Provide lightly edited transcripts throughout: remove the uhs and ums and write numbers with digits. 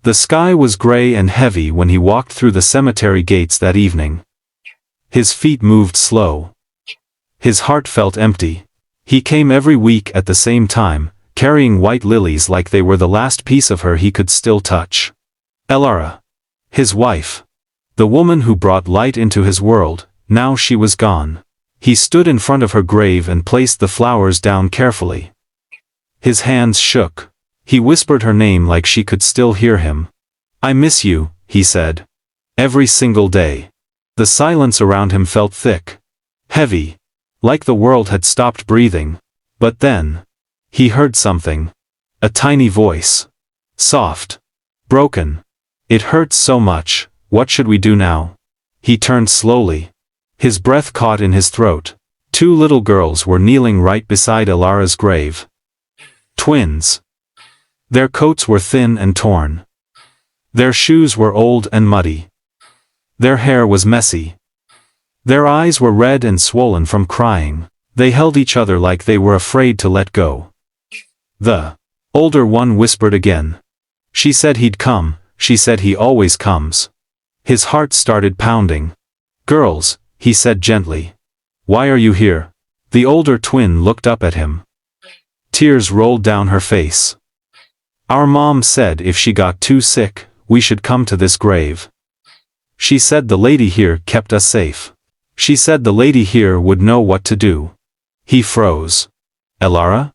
The sky was gray and heavy when he walked through the cemetery gates that evening. His feet moved slow. His heart felt empty. He came every week at the same time, carrying white lilies like they were the last piece of her he could still touch. Elara. His wife. The woman who brought light into his world, now she was gone. He stood in front of her grave and placed the flowers down carefully. His hands shook. He whispered her name like she could still hear him. "I miss you," he said. Every single day. The silence around him felt thick. Heavy. Like the world had stopped breathing. But then. He heard something. A tiny voice. Soft. Broken. "It hurts so much, what should we do now?" He turned slowly. His breath caught in his throat. 2 little girls were kneeling right beside Elara's grave. Twins. Their coats were thin and torn. Their shoes were old and muddy. Their hair was messy. Their eyes were red and swollen from crying. They held each other like they were afraid to let go. The older one whispered again. "She said he'd come, she said he always comes." His heart started pounding. "Girls," he said gently. "Why are you here?" The older twin looked up at him. Tears rolled down her face. "Our mom said if she got too sick, we should come to this grave. She said the lady here kept us safe. She said the lady here would know what to do." He froze. "Elara?"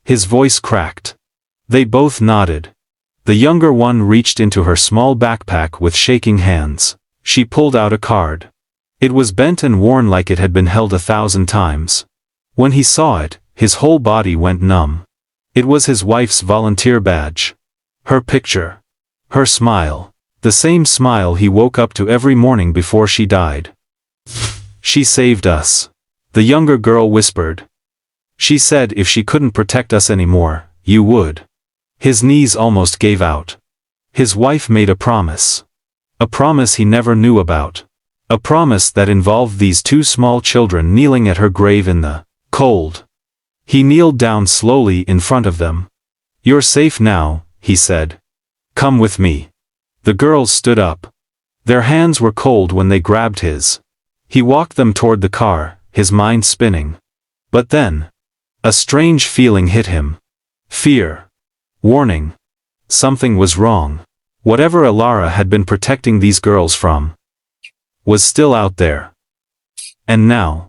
His voice cracked. They both nodded. The younger one reached into her small backpack with shaking hands. She pulled out a card. It was bent and worn like it had been held 1,000 times. When he saw it, his whole body went numb. It was his wife's volunteer badge. Her picture. Her smile. The same smile he woke up to every morning before she died. "She saved us," the younger girl whispered. "She said if she couldn't protect us anymore, you would." His knees almost gave out. His wife made a promise. A promise he never knew about. A promise that involved these 2 small children kneeling at her grave in the cold. He kneeled down slowly in front of them. "You're safe now," he said. "Come with me." The girls stood up. Their hands were cold when they grabbed his. He walked them toward the car, his mind spinning. But then. A strange feeling hit him. Fear. Warning. Something was wrong. Whatever Elara had been protecting these girls from was still out there. And now.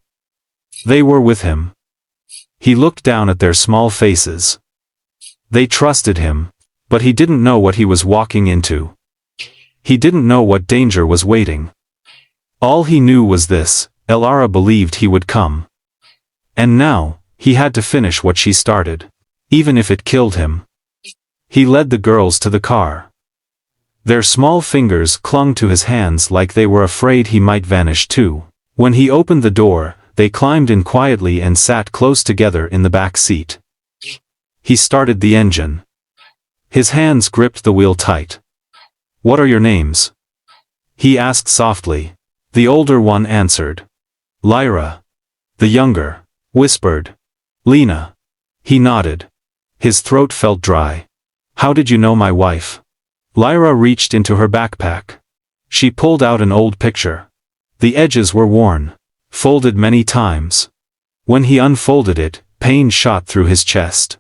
They were with him. He looked down at their small faces. They trusted him, but he didn't know what he was walking into. He didn't know what danger was waiting. All he knew was this: Elara believed he would come. And now, he had to finish what she started, even if it killed him. He led the girls to the car. Their small fingers clung to his hands like they were afraid he might vanish too. When he opened the door, they climbed in quietly and sat close together in the back seat. He started the engine. His hands gripped the wheel tight. "What are your names?" he asked softly. The older one answered. "Lyra." The younger whispered. "Lena." He nodded. His throat felt dry. "How did you know my wife?" Lyra reached into her backpack. She pulled out an old picture. The edges were worn, folded many times. When he unfolded it, pain shot through his chest.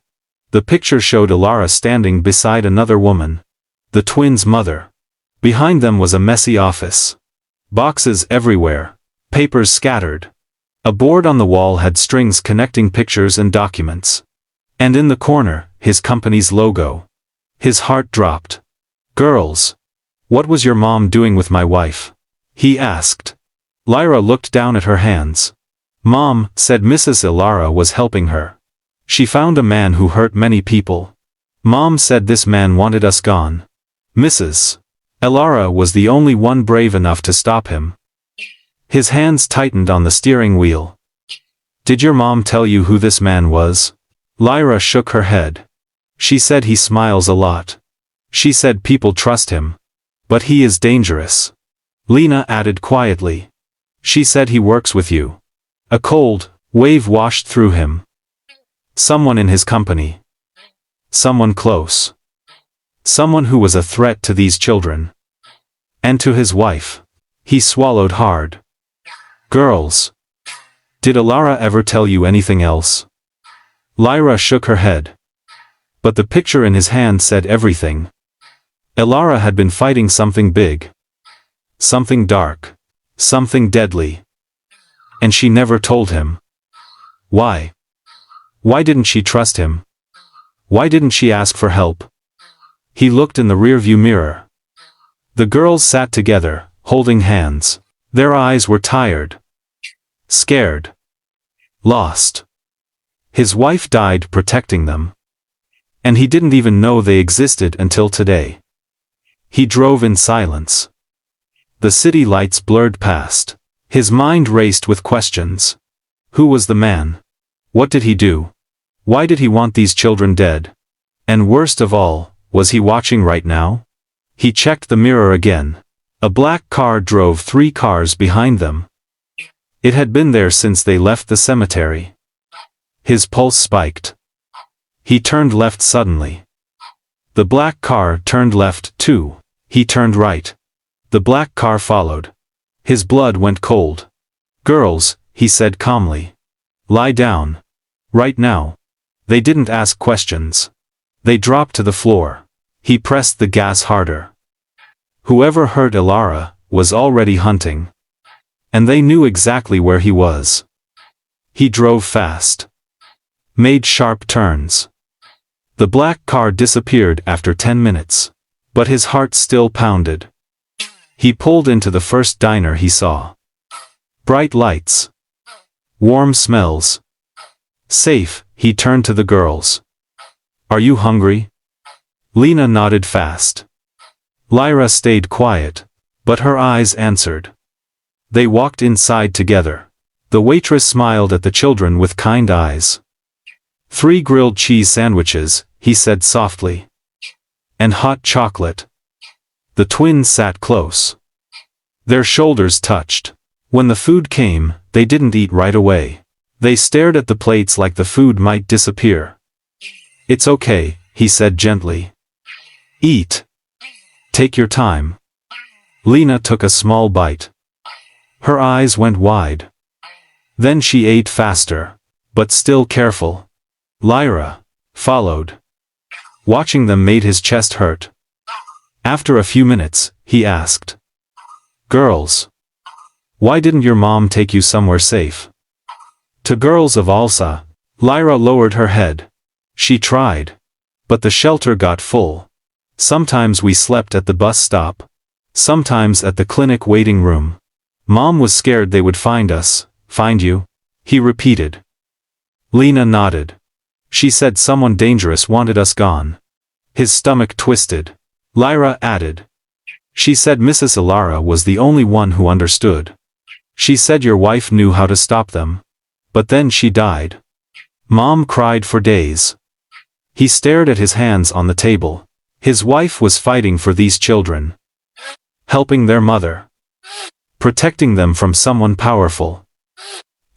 The picture showed Elara standing beside another woman. The twins' mother. Behind them was a messy office. Boxes everywhere. Papers scattered. A board on the wall had strings connecting pictures and documents. And in the corner, his company's logo. His heart dropped. "Girls. What was your mom doing with my wife?" he asked. Lyra looked down at her hands. "Mom," said Mrs. Elara, "was helping her. She found a man who hurt many people. Mom said this man wanted us gone." Mrs. Elara was the only one brave enough to stop him. His hands tightened on the steering wheel. "Did your mom tell you who this man was?" Lyra shook her head. "She said he smiles a lot. She said people trust him. But he is dangerous." Lena added quietly. "She said he works with you." A cold wave washed through him. Someone in his company. Someone close. Someone who was a threat to these children. And to his wife. He swallowed hard. Girls. Did Alara ever tell you anything else? Lyra shook her head. But the picture in his hand said everything. Alara had been fighting something big. Something dark. Something deadly. And she never told him. Why? Why didn't she trust him? Why didn't she ask for help? He looked in the rearview mirror. The girls sat together, holding hands. Their eyes were tired. Scared. Lost. His wife died protecting them. And he didn't even know they existed until today. He drove in silence. The city lights blurred past. His mind raced with questions. Who was the man? What did he do? Why did he want these children dead? And worst of all, was he watching right now? He checked the mirror again. A black car drove 3 cars behind them. It had been there since they left the cemetery. His pulse spiked. He turned left suddenly. The black car turned left too. He turned right. The black car followed. His blood went cold. Girls, he said calmly. Lie down. Right now. They didn't ask questions. They dropped to the floor. He pressed the gas harder. Whoever hurt Alara was already hunting. And they knew exactly where he was. He drove fast. Made sharp turns. The black car disappeared after 10 minutes. But his heart still pounded. He pulled into the first diner he saw. Bright lights. Warm smells. Safe, he turned to the girls. Are you hungry? Lena nodded fast. Lyra stayed quiet, but her eyes answered. They walked inside together. The waitress smiled at the children with kind eyes. 3 grilled cheese sandwiches, he said softly. And hot chocolate. The twins sat close. Their shoulders touched. When the food came, they didn't eat right away. They stared at the plates like the food might disappear. It's okay, he said gently. Eat. Take your time. Lena took a small bite. Her eyes went wide. Then she ate faster, but still careful. Lyra followed. Watching them made his chest hurt. After a few minutes, he asked. Girls. Why didn't your mom take you somewhere safe? To girls of Alsa, Lyra lowered her head. She tried. But the shelter got full. Sometimes we slept at the bus stop. Sometimes at the clinic waiting room. Mom was scared they would find us. Find you? He repeated. Lena nodded. She said someone dangerous wanted us gone. His stomach twisted. Lyra added. She said Mrs. Alara was the only one who understood. She said your wife knew how to stop them. But then she died. Mom cried for days. He stared at his hands on the table. His wife was fighting for these children. Helping their mother. Protecting them from someone powerful.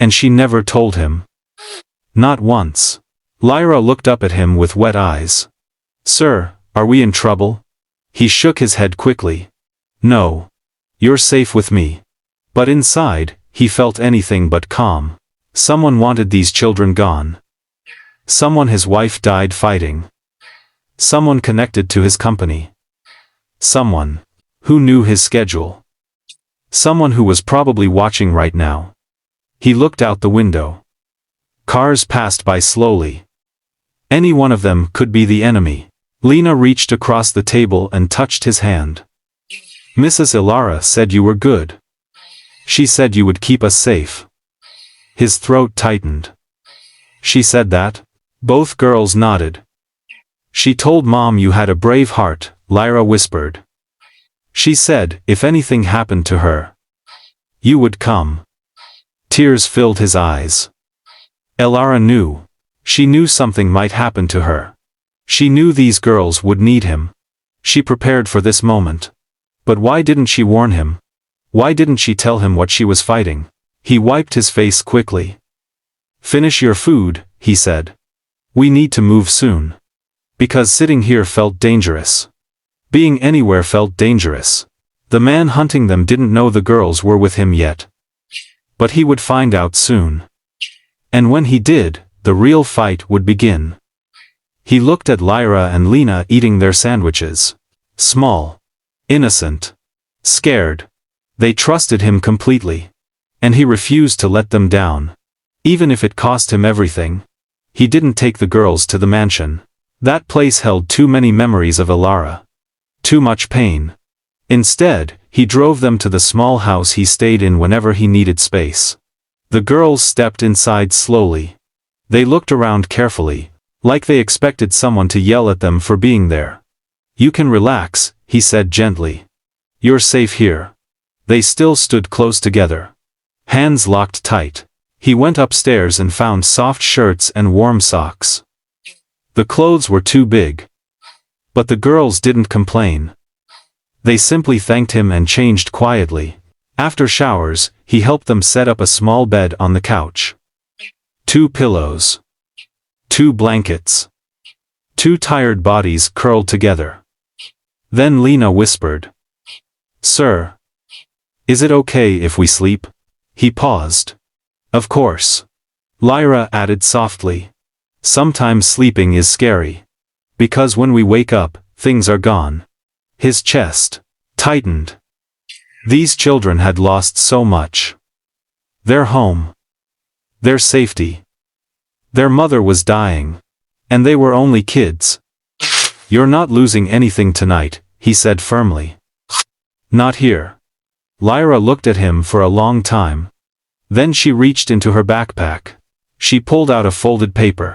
And she never told him. Not once. Lyra looked up at him with wet eyes. Sir, are we in trouble? He shook his head quickly. No. You're safe with me. But inside, he felt anything but calm. Someone wanted these children gone. Someone his wife died fighting. Someone connected to his company. Someone who knew his schedule. Someone who was probably watching right now. He looked out the window. Cars passed by slowly. Any one of them could be the enemy. Lena reached across the table and touched his hand. Mrs. Ilara said you were good. She said you would keep us safe. His throat tightened. She said that? Both girls nodded. She told Mom you had a brave heart, Lyra whispered. She said, if anything happened to her, you would come. Tears filled his eyes. Elara knew. She knew something might happen to her. She knew these girls would need him. She prepared for this moment. But why didn't she warn him? Why didn't she tell him what she was fighting? He wiped his face quickly. Finish your food, he said. We need to move soon. Because sitting here felt dangerous. Being anywhere felt dangerous. The man hunting them didn't know the girls were with him yet. But he would find out soon. And when he did, the real fight would begin. He looked at Lyra and Lena eating their sandwiches. Small. Innocent. Scared. They trusted him completely. And he refused to let them down. Even if it cost him everything. He didn't take the girls to the mansion. That place held too many memories of Alara. Too much pain. Instead, he drove them to the small house he stayed in whenever he needed space. The girls stepped inside slowly. They looked around carefully, like they expected someone to yell at them for being there. "You can relax," he said gently. "You're safe here." They still stood close together. Hands locked tight. He went upstairs and found soft shirts and warm socks. The clothes were too big. But the girls didn't complain. They simply thanked him and changed quietly. After showers, he helped them set up a small bed on the couch. 2 pillows. 2 blankets. 2 tired bodies curled together. Then Lena whispered, "Sir, is it okay if we sleep?" He paused. "Of course." Lyra added softly. "Sometimes sleeping is scary. Because when we wake up, things are gone." His chest tightened. These children had lost so much. Their home. Their safety. Their mother was dying. And they were only kids. "You're not losing anything tonight," he said firmly. "Not here." Lyra looked at him for a long time. Then she reached into her backpack. She pulled out a folded paper.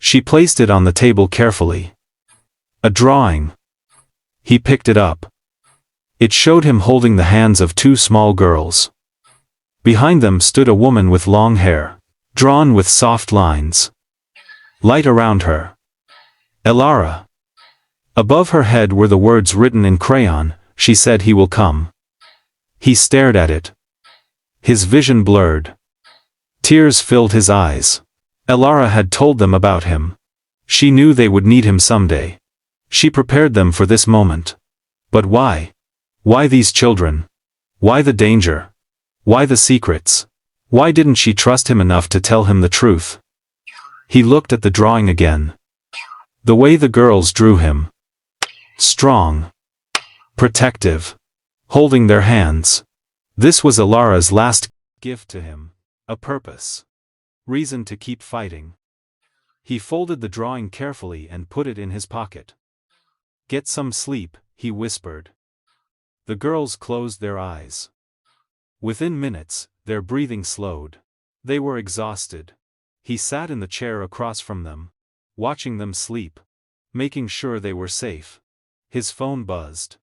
She placed it on the table carefully. A drawing. He picked it up. It showed him holding the hands of 2 small girls. Behind them stood a woman with long hair, drawn with soft lines. Light around her. Alara. Above her head were the words written in crayon, "She said he will come." He stared at it. His vision blurred. Tears filled his eyes. Alara had told them about him. She knew they would need him someday. She prepared them for this moment. But why? Why these children? Why the danger? Why the secrets? Why didn't she trust him enough to tell him the truth? He looked at the drawing again. The way the girls drew him. Strong. Protective. Holding their hands. This was Alara's last gift to him. A purpose. Reason to keep fighting. He folded the drawing carefully and put it in his pocket. "Get some sleep," he whispered. The girls closed their eyes. Within minutes, their breathing slowed. They were exhausted. He sat in the chair across from them, watching them sleep, making sure they were safe. His phone buzzed.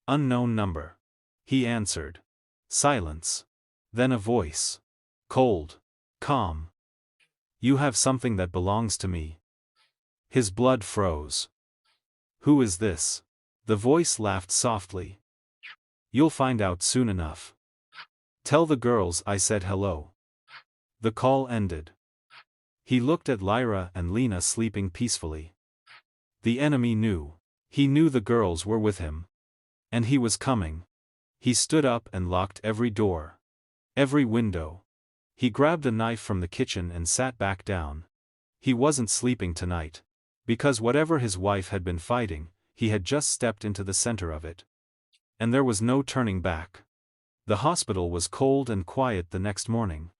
Unknown number. He answered. Silence. Then a voice. Cold. Calm. "You have something that belongs to me." His blood froze. "Who is this?" The voice laughed softly. "You'll find out soon enough. Tell the girls I said hello." The call ended. He looked at Lyra and Lena sleeping peacefully. The enemy knew. He knew the girls were with him. And he was coming. He stood up and locked every door. Every window. He grabbed a knife from the kitchen and sat back down. He wasn't sleeping tonight. Because whatever his wife had been fighting, he had just stepped into the center of it. And there was no turning back. The hospital was cold and quiet the next morning.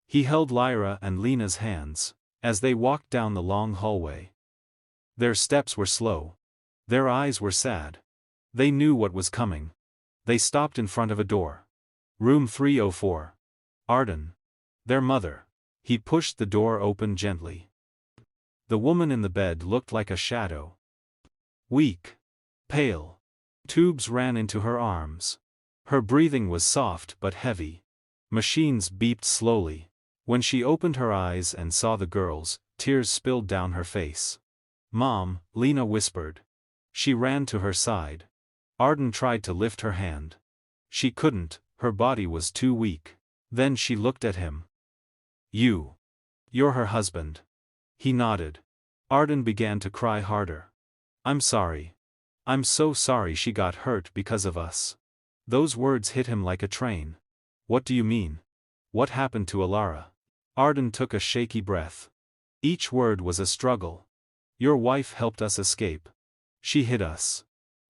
He held Lyra and Lena's hands, as they walked down the long hallway. Their steps were slow. Their eyes were sad. They knew what was coming. They stopped in front of a door. Room 304. Arden. Their mother. He pushed the door open gently. The woman in the bed looked like a shadow. Weak. Pale. Tubes ran into her arms. Her breathing was soft but heavy. Machines beeped slowly. When she opened her eyes and saw the girls, tears spilled down her face. "Mom," Lena whispered. She ran to her side. Arden tried to lift her hand. She couldn't, her body was too weak. Then she looked at him. You're her husband." He nodded. Arden began to cry harder. "I'm sorry. I'm so sorry she got hurt because of us. Those words hit him like a train. What do you mean? What happened to Alara? Arden took a shaky breath. Each word was a struggle. Your wife helped us escape. She hid us.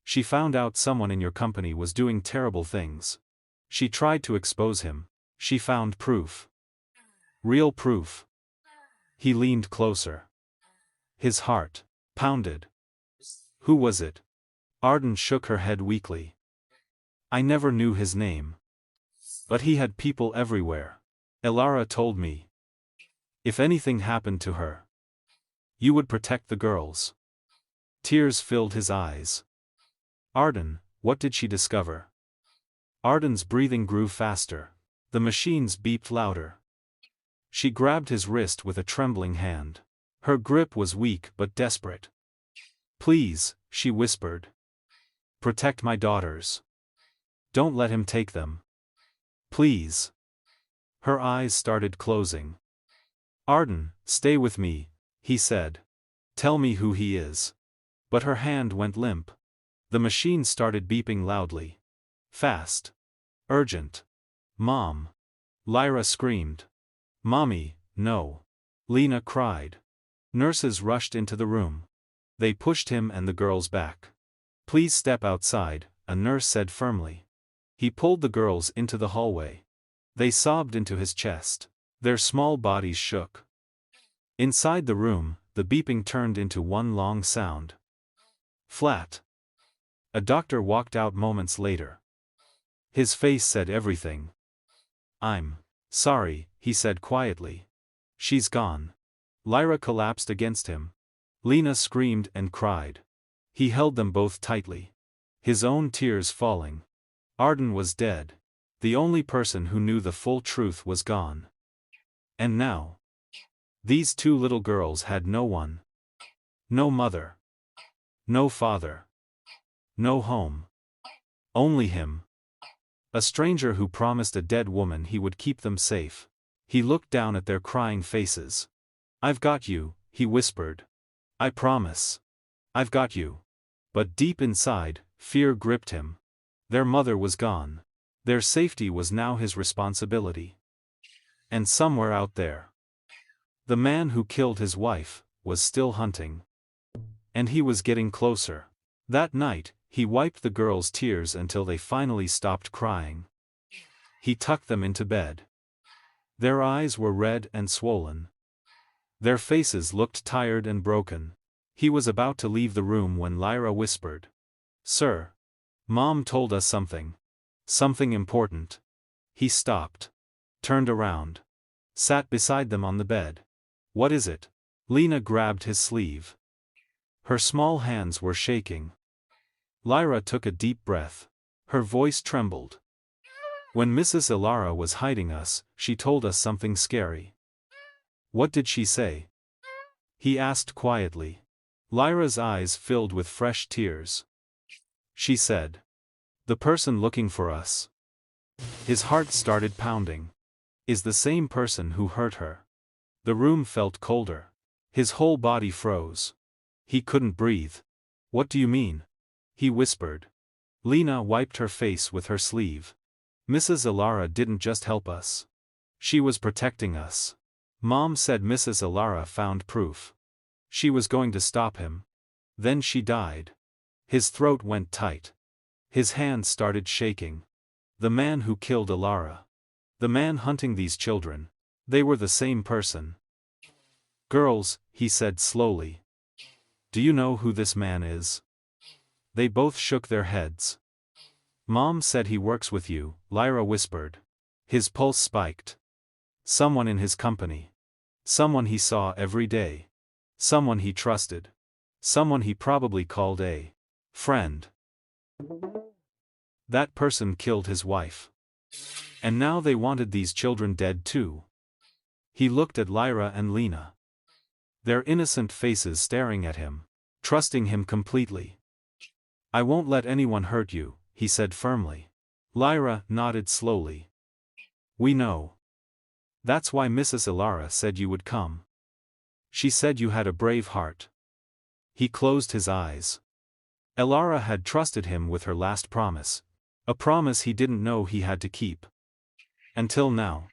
She found out someone in your company was doing terrible things. She tried to expose him. She found proof. Real proof. He leaned closer. His heart pounded. Who was it? Arden shook her head weakly. I never knew his name. But he had people everywhere. Elara told me. If anything happened to her, you would protect the girls. Tears filled his eyes. Arden, what did she discover? Arden's breathing grew faster. The machines beeped louder. She grabbed his wrist with a trembling hand. Her grip was weak but desperate. Please, she whispered. Protect my daughters. Don't let him take them. Please. Her eyes started closing. Arden, stay with me, he said. Tell me who he is. But her hand went limp. The machine started beeping loudly. Fast. Urgent. Mom. Lyra screamed. Mommy, no. Lena cried. Nurses rushed into the room. They pushed him and the girls back. Please step outside, a nurse said firmly. He pulled the girls into the hallway. They sobbed into his chest. Their small bodies shook. Inside the room, the beeping turned into one long sound. Flat. A doctor walked out moments later. His face said everything. I'm sorry, he said quietly. She's gone. Lyra collapsed against him. Lena screamed and cried. He held them both tightly. His own tears falling. Arden was dead. The only person who knew the full truth was gone. And now, these two little girls had no one. No mother. No father. No home. Only him. A stranger who promised a dead woman he would keep them safe. He looked down at their crying faces. I've got you, he whispered. I promise. I've got you. But deep inside, fear gripped him. Their mother was gone. Their safety was now his responsibility. And somewhere out there, the man who killed his wife was still hunting. And he was getting closer. That night, he wiped the girls' tears until they finally stopped crying. He tucked them into bed. Their eyes were red and swollen. Their faces looked tired and broken. He was about to leave the room when Lyra whispered. Sir. Mom told us something. Something important. He stopped. Turned around. Sat beside them on the bed. What is it? Lena grabbed his sleeve. Her small hands were shaking. Lyra took a deep breath. Her voice trembled. When Mrs. Ilara was hiding us, she told us something scary. What did she say? He asked quietly. Lyra's eyes filled with fresh tears. She said. The person looking for us. His heart started pounding. Is the same person who hurt her. The room felt colder. His whole body froze. He couldn't breathe. What do you mean? He whispered. Lena wiped her face with her sleeve. Mrs. Ilara didn't just help us. She was protecting us. Mom said Mrs. Ilara found proof. She was going to stop him. Then she died. His throat went tight. His hands started shaking. The man who killed Ilara. The man hunting these children. They were the same person. Girls, he said slowly. Do you know who this man is? They both shook their heads. Mom said he works with you, Lyra whispered. His pulse spiked. Someone in his company. Someone he saw every day. Someone he trusted. Someone he probably called a friend. That person killed his wife. And now they wanted these children dead too. He looked at Lyra and Lena. Their innocent faces staring at him. Trusting him completely. I won't let anyone hurt you, he said firmly. Lyra nodded slowly. We know. That's why Mrs. Ilara said you would come. She said you had a brave heart. He closed his eyes. Elara had trusted him with her last promise. A promise he didn't know he had to keep. Until now.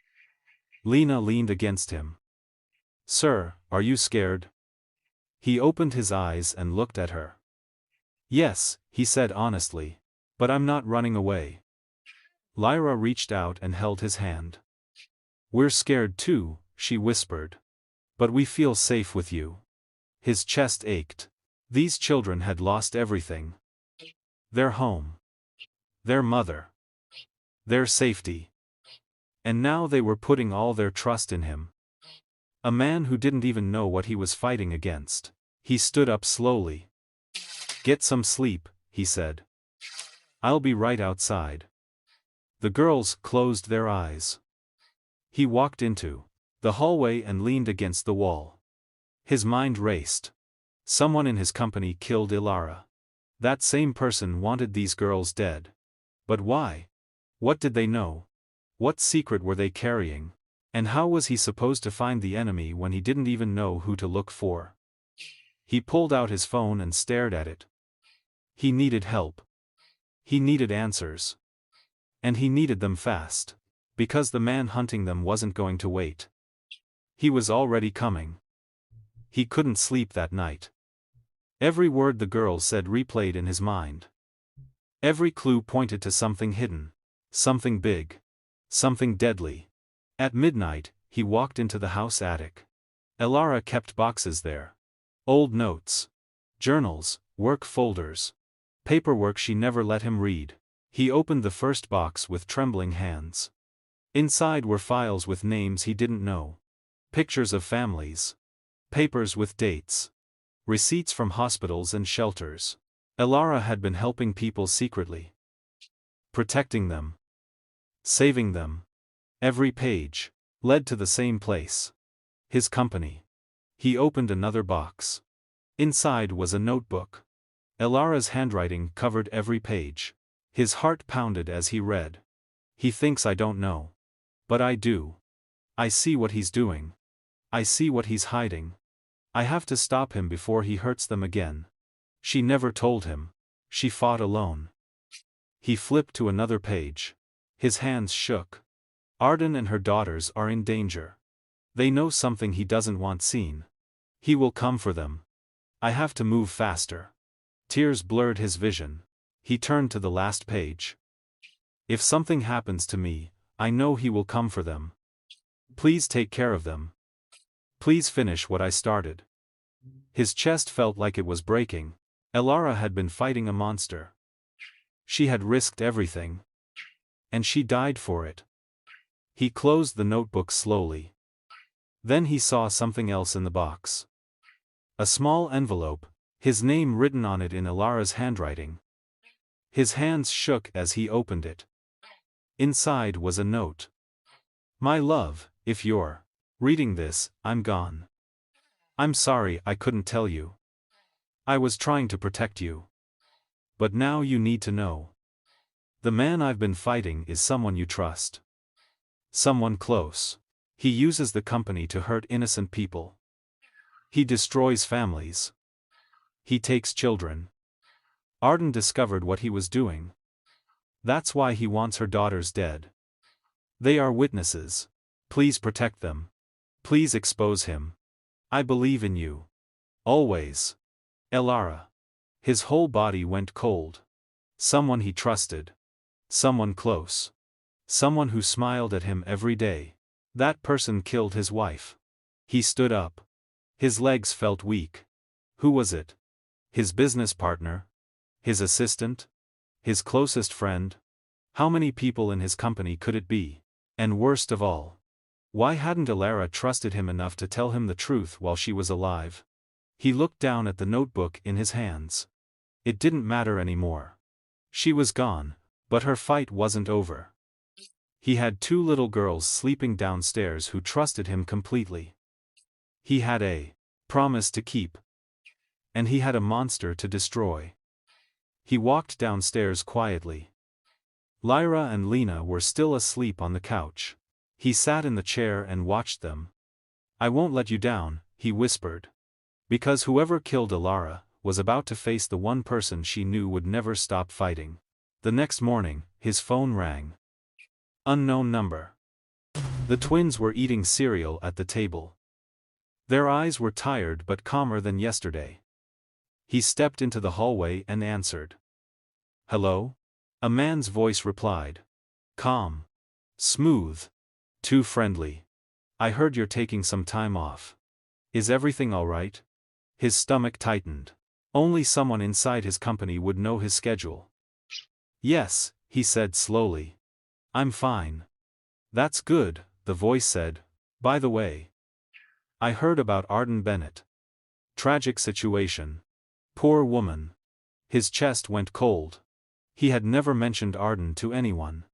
Lena leaned against him. "Sir, are you scared?" He opened his eyes and looked at her. "Yes," he said honestly. "But I'm not running away." Lyra reached out and held his hand. "We're scared too," she whispered. "But we feel safe with you." His chest ached. These children had lost everything. Their home. Their mother. Their safety. And now they were putting all their trust in him. A man who didn't even know what he was fighting against. He stood up slowly. "Get some sleep," he said. "I'll be right outside." The girls closed their eyes. He walked into the hallway and leaned against the wall. His mind raced. Someone in his company killed Elara. That same person wanted these girls dead. But why? What did they know? What secret were they carrying? And how was he supposed to find the enemy when he didn't even know who to look for? He pulled out his phone and stared at it. He needed help. He needed answers. And he needed them fast. Because the man hunting them wasn't going to wait. He was already coming. He couldn't sleep that night. Every word the girl said replayed in his mind. Every clue pointed to something hidden. Something big. Something deadly. At midnight, he walked into the house attic. Elara kept boxes there. Old notes. Journals, work folders. Paperwork she never let him read. He opened the first box with trembling hands. Inside were files with names he didn't know. Pictures of families. Papers with dates. Receipts from hospitals and shelters. Elara had been helping people secretly. Protecting them. Saving them. Every page led to the same place. His company. He opened another box. Inside was a notebook. Elara's handwriting covered every page. His heart pounded as he read. He thinks I don't know. But I do. I see what he's doing. I see what he's hiding. I have to stop him before he hurts them again. She never told him. She fought alone. He flipped to another page. His hands shook. Arden and her daughters are in danger. They know something he doesn't want seen. He will come for them. I have to move faster. Tears blurred his vision. He turned to the last page. If something happens to me, I know he will come for them. Please take care of them. Please finish what I started. His chest felt like it was breaking. Elara had been fighting a monster. She had risked everything. And she died for it. He closed the notebook slowly. Then he saw something else in the box. A small envelope, his name written on it in Elara's handwriting. His hands shook as he opened it. Inside was a note. "My love, if you're reading this, I'm gone. I'm sorry I couldn't tell you. I was trying to protect you. But now you need to know. The man I've been fighting is someone you trust. Someone close. He uses the company to hurt innocent people. He destroys families. He takes children. Arden discovered what he was doing. That's why he wants her daughters dead. They are witnesses. Please protect them. Please expose him. I believe in you. Always. Elara." His whole body went cold. Someone he trusted. Someone close. Someone who smiled at him every day. That person killed his wife. He stood up. His legs felt weak. Who was it? His business partner? His assistant? His closest friend? How many people in his company could it be? And worst of all, why hadn't Elara trusted him enough to tell him the truth while she was alive? He looked down at the notebook in his hands. It didn't matter anymore. She was gone, but her fight wasn't over. He had 2 little girls sleeping downstairs who trusted him completely. He had a promise to keep. And he had a monster to destroy. He walked downstairs quietly. Lyra and Lena were still asleep on the couch. He sat in the chair and watched them. "I won't let you down," he whispered. "Because whoever killed Elara was about to face the one person she knew would never stop fighting. The next morning, his phone rang. Unknown number. The twins were eating cereal at the table. Their eyes were tired but calmer than yesterday. He stepped into the hallway and answered. "Hello?" A man's voice replied. Calm. Smooth. Too friendly. "I heard you're taking some time off. Is everything all right?" His stomach tightened. Only someone inside his company would know his schedule. "Yes," he said slowly. "I'm fine." "That's good," the voice said. "By the way, I heard about Arden Bennett. Tragic situation. Poor woman." His chest went cold. He had never mentioned Arden to anyone.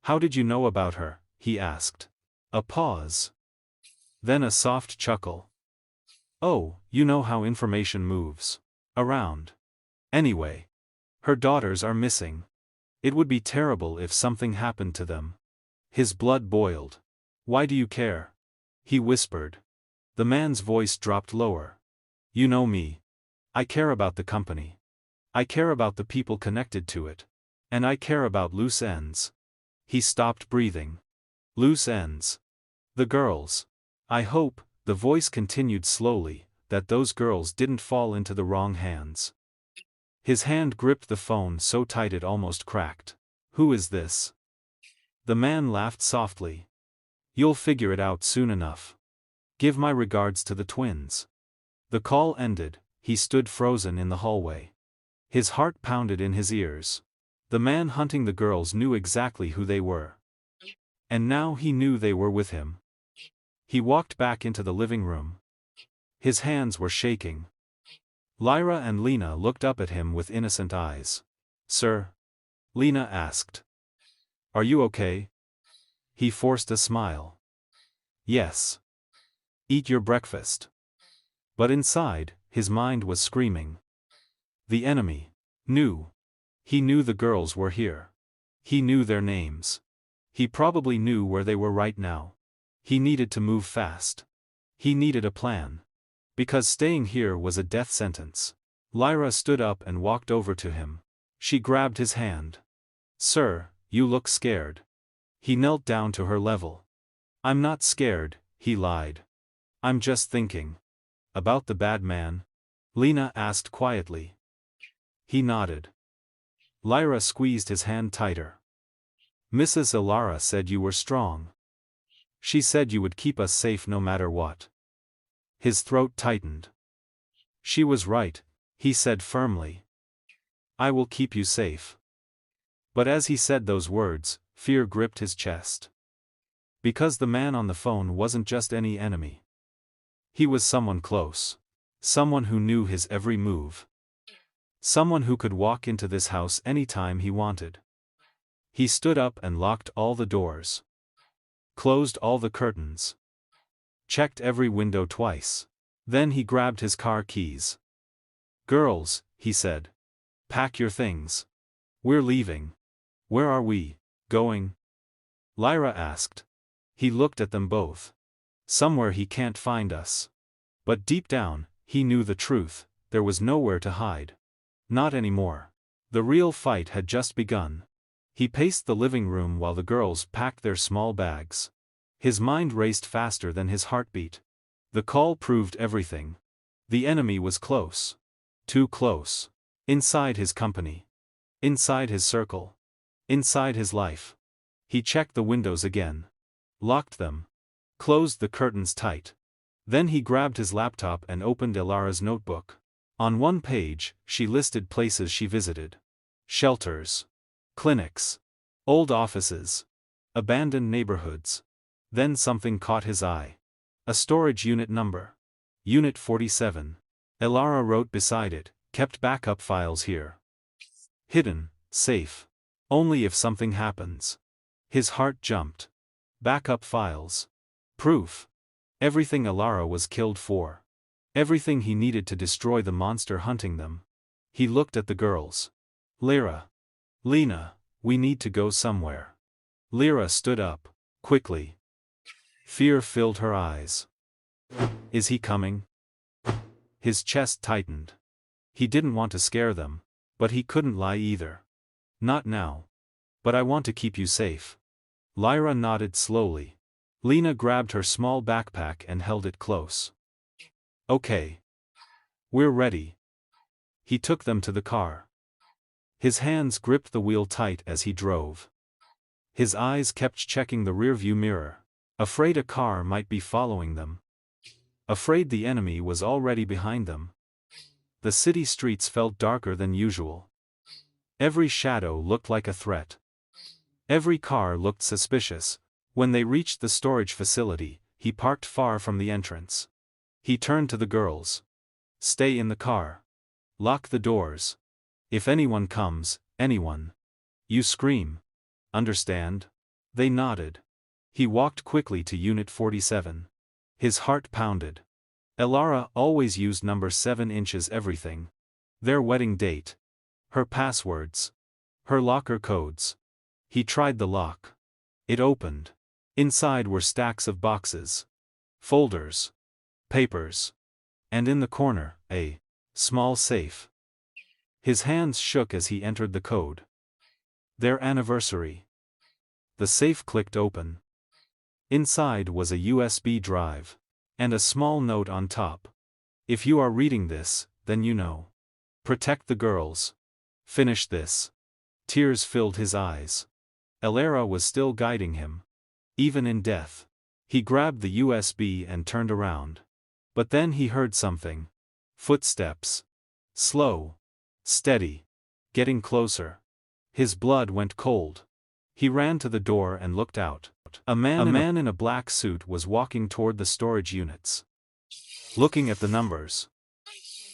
"How did you know about her?" he asked. A pause. Then a soft chuckle. "Oh, you know how information moves around. Anyway, her daughters are missing. It would be terrible if something happened to them." His blood boiled. "Why do you care?" he whispered. The man's voice dropped lower. "You know me. I care about the company. I care about the people connected to it. And I care about loose ends." He stopped breathing. "Loose ends. The girls. I hope," the voice continued slowly, "that those girls didn't fall into the wrong hands." His hand gripped the phone so tight it almost cracked. "Who is this?" The man laughed softly. "You'll figure it out soon enough. Give my regards to the twins." The call ended. He stood frozen in the hallway. His heart pounded in his ears. The man hunting the girls knew exactly who they were. And now he knew they were with him. He walked back into the living room. His hands were shaking. Lyra and Lena looked up at him with innocent eyes. "Sir?" Lena asked. "Are you okay?" He forced a smile. "Yes." "Eat your breakfast." But inside, his mind was screaming. The enemy. Knew. He knew the girls were here. He knew their names. He probably knew where they were right now. He needed to move fast. He needed a plan. Because staying here was a death sentence. Lyra stood up and walked over to him. She grabbed his hand. "Sir, you look scared." He knelt down to her level. "I'm not scared," he lied. "I'm just thinking." "About the bad man?" Lena asked quietly. He nodded. Lyra squeezed his hand tighter. "Mrs. Ilara said you were strong. She said you would keep us safe no matter what." His throat tightened. "She was right," he said firmly. "I will keep you safe." But as he said those words, fear gripped his chest. Because the man on the phone wasn't just any enemy. He was someone close. Someone who knew his every move. Someone who could walk into this house anytime he wanted. He stood up and locked all the doors. Closed all the curtains. Checked every window twice. Then he grabbed his car keys. "Girls," he said. "Pack your things. We're leaving." "Where are we going?" Lyra asked. He looked at them both. "Somewhere he can't find us." But deep down, he knew the truth, there was nowhere to hide. Not anymore. The real fight had just begun. He paced the living room while the girls packed their small bags. His mind raced faster than his heartbeat. The call proved everything. The enemy was close. Too close. Inside his company. Inside his circle. Inside his life. He checked the windows again. Locked them. Closed the curtains tight. Then he grabbed his laptop and opened Ilara's notebook. On one page, she listed places she visited. Shelters. Clinics. Old offices. Abandoned neighborhoods. Then something caught his eye. A storage unit number. Unit 47. Ilara wrote beside it, "Kept backup files here. Hidden, safe. Only if something happens." His heart jumped. Backup files. Proof. Everything Ilara was killed for. Everything he needed to destroy the monster hunting them. He looked at the girls. "Lyra. Lena, we need to go somewhere." Lyra stood up. Quickly. Fear filled her eyes. "Is he coming?" His chest tightened. He didn't want to scare them. But he couldn't lie either. Not now. But I want to keep you safe. Lyra nodded slowly. Lena grabbed her small backpack and held it close. Okay. We're ready. He took them to the car. His hands gripped the wheel tight as he drove. His eyes kept checking the rearview mirror, afraid a car might be following them. Afraid the enemy was already behind them. The city streets felt darker than usual. Every shadow looked like a threat. Every car looked suspicious. When they reached the storage facility, he parked far from the entrance. He turned to the girls. Stay in the car. Lock the doors. If anyone comes, anyone. You scream. Understand? They nodded. He walked quickly to Unit 47. His heart pounded. Elara always used number 7 inches everything. Their wedding date. Her passwords. Her locker codes. He tried the lock. It opened. Inside were stacks of boxes. Folders. Papers. And in the corner, a small safe. His hands shook as he entered the code. Their anniversary. The safe clicked open. Inside was a USB drive. And a small note on top. If you are reading this, then you know. Protect the girls. Finish this. Tears filled his eyes. Elara was still guiding him. Even in death. He grabbed the USB and turned around. But then he heard something. Footsteps. Slow. Steady. Getting closer. His blood went cold. He ran to the door and looked out. A man in a black suit was walking toward the storage units. Looking at the numbers.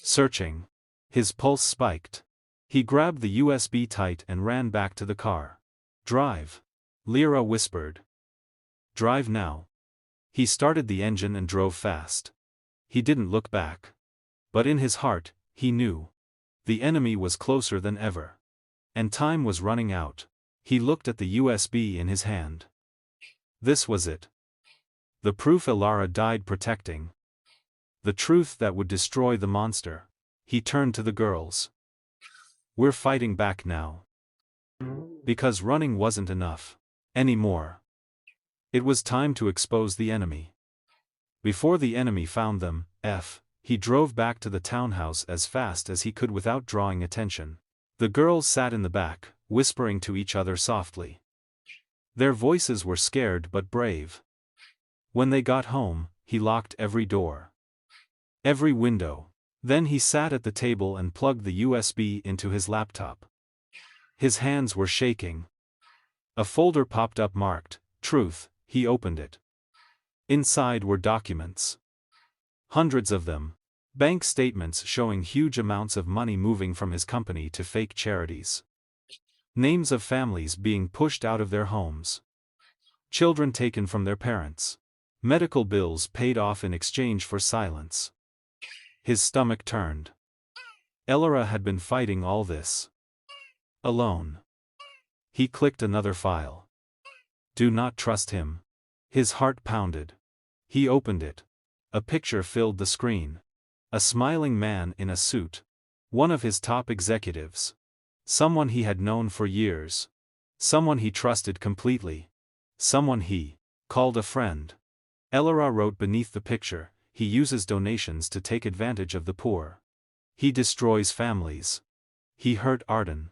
Searching. His pulse spiked. He grabbed the USB tight and ran back to the car. Drive. Lyra whispered. Drive now. He started the engine and drove fast. He didn't look back. But in his heart, he knew. The enemy was closer than ever. And time was running out. He looked at the USB in his hand. This was it. The proof Elara died protecting. The truth that would destroy the monster. He turned to the girls. We're fighting back now. Because running wasn't enough. Anymore. It was time to expose the enemy. Before the enemy found them, he drove back to the townhouse as fast as he could without drawing attention. The girls sat in the back, whispering to each other softly. Their voices were scared but brave. When they got home, he locked every door. Every window. Then he sat at the table and plugged the USB into his laptop. His hands were shaking. A folder popped up marked, Truth. He opened it. Inside were documents. Hundreds of them. Bank statements showing huge amounts of money moving from his company to fake charities. Names of families being pushed out of their homes. Children taken from their parents. Medical bills paid off in exchange for silence. His stomach turned. Elara had been fighting all this. Alone. He clicked another file. Do not trust him. His heart pounded. He opened it. A picture filled the screen. A smiling man in a suit. One of his top executives. Someone he had known for years. Someone he trusted completely. Someone he called a friend. Elara wrote beneath the picture, he uses donations to take advantage of the poor. He destroys families. He hurt Arden.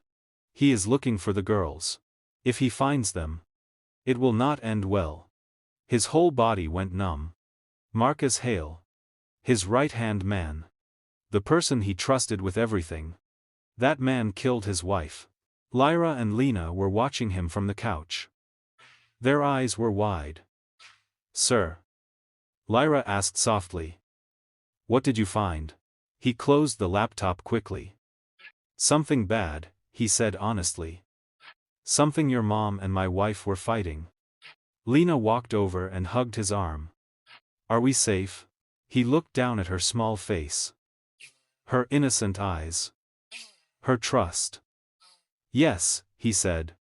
He is looking for the girls. If he finds them, it will not end well. His whole body went numb. Marcus Hale. His right-hand man. The person he trusted with everything. That man killed his wife. Lyra and Lena were watching him from the couch. Their eyes were wide. Sir? Lyra asked softly. What did you find? He closed the laptop quickly. Something bad, he said honestly. Something your mom and my wife were fighting. Lena walked over and hugged his arm. Are we safe? He looked down at her small face. Her innocent eyes. Her trust. Yes, he said.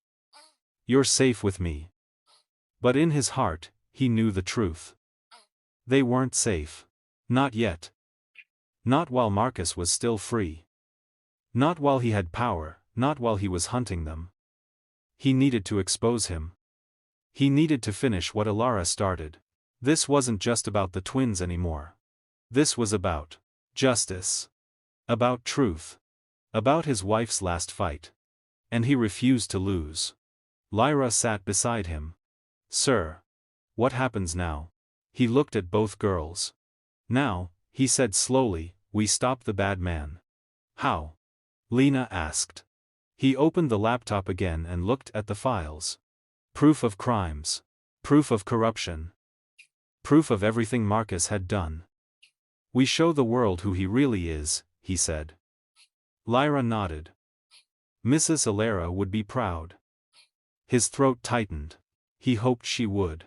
You're safe with me. But in his heart, he knew the truth. They weren't safe. Not yet. Not while Marcus was still free. Not while he had power, not while he was hunting them. He needed to expose him. He needed to finish what Elara started. This wasn't just about the twins anymore. This was about justice. About truth. About his wife's last fight. And he refused to lose. Lyra sat beside him. Sir. What happens now? He looked at both girls. Now, he said slowly, we stop the bad man. How? Lena asked. He opened the laptop again and looked at the files. Proof of crimes. Proof of corruption. Proof of everything Marcus had done. We show the world who he really is, he said. Lyra nodded. Mrs. Elara would be proud. His throat tightened. He hoped she would.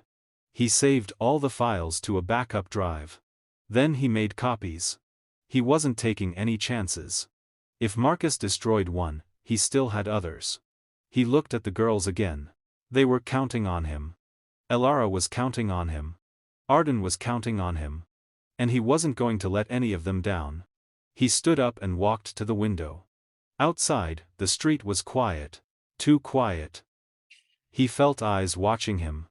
He saved all the files to a backup drive. Then he made copies. He wasn't taking any chances. If Marcus destroyed one, he still had others. He looked at the girls again. They were counting on him. Elara was counting on him. Arden was counting on him. And he wasn't going to let any of them down. He stood up and walked to the window. Outside, the street was quiet. Too quiet. He felt eyes watching him.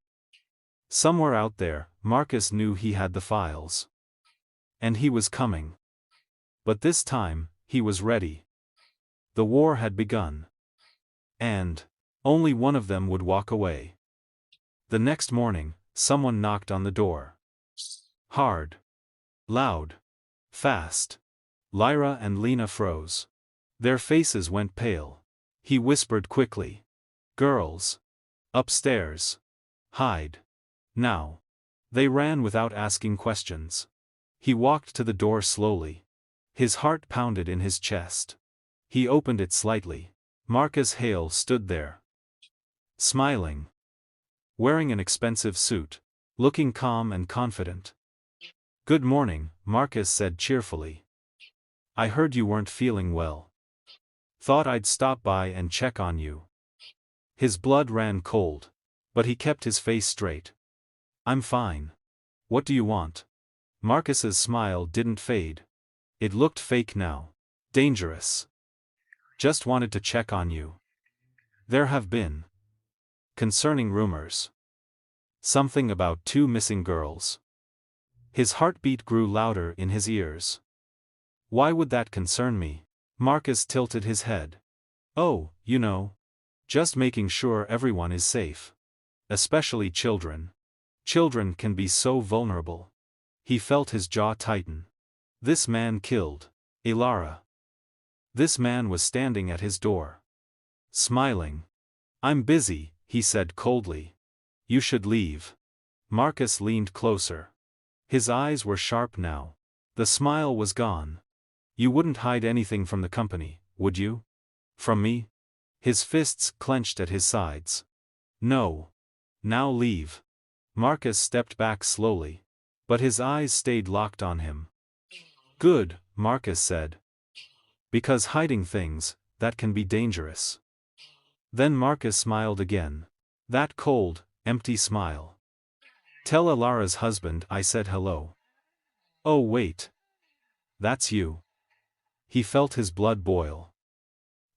Somewhere out there, Marcus knew he had the files. And he was coming. But this time, he was ready. The war had begun. And only one of them would walk away. The next morning, someone knocked on the door. Hard. Loud. Fast. Lyra and Lena froze. Their faces went pale. He whispered quickly. Girls. Upstairs. Hide. Now. They ran without asking questions. He walked to the door slowly. His heart pounded in his chest. He opened it slightly. Marcus Hale stood there. Smiling. Wearing an expensive suit. Looking calm and confident. Good morning, Marcus said cheerfully. I heard you weren't feeling well. Thought I'd stop by and check on you. His blood ran cold. But he kept his face straight. I'm fine. What do you want? Marcus's smile didn't fade. It looked fake now. Dangerous. Just wanted to check on you. There have been concerning rumors. Something about 2 missing girls. His heartbeat grew louder in his ears. Why would that concern me? Marcus tilted his head. Oh, you know. Just making sure everyone is safe. Especially children. Children can be so vulnerable. He felt his jaw tighten. This man killed Elara. This man was standing at his door. Smiling. I'm busy, he said coldly. You should leave. Marcus leaned closer. His eyes were sharp now. The smile was gone. You wouldn't hide anything from the company, would you? From me? His fists clenched at his sides. No. Now leave. Marcus stepped back slowly. But his eyes stayed locked on him. Good, Marcus said. Because hiding things, that can be dangerous. Then Marcus smiled again. That cold, empty smile. Tell Elara's husband I said hello. Oh wait. That's you. He felt his blood boil.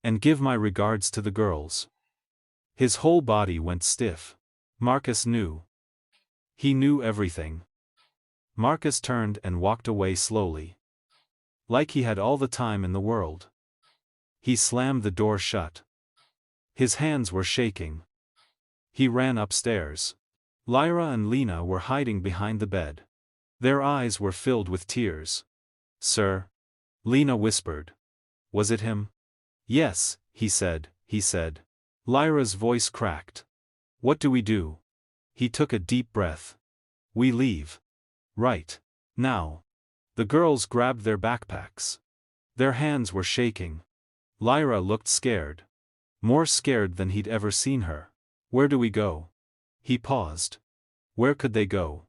And give my regards to the girls. His whole body went stiff. Marcus knew. He knew everything. Marcus turned and walked away slowly. Like he had all the time in the world. He slammed the door shut. His hands were shaking. He ran upstairs. Lyra and Lena were hiding behind the bed. Their eyes were filled with tears. Sir? Lena whispered. Was it him? Yes, he said. Lyra's voice cracked. What do we do? He took a deep breath. We leave. Right. Now. The girls grabbed their backpacks. Their hands were shaking. Lyra looked scared. More scared than he'd ever seen her. Where do we go? He paused. Where could they go?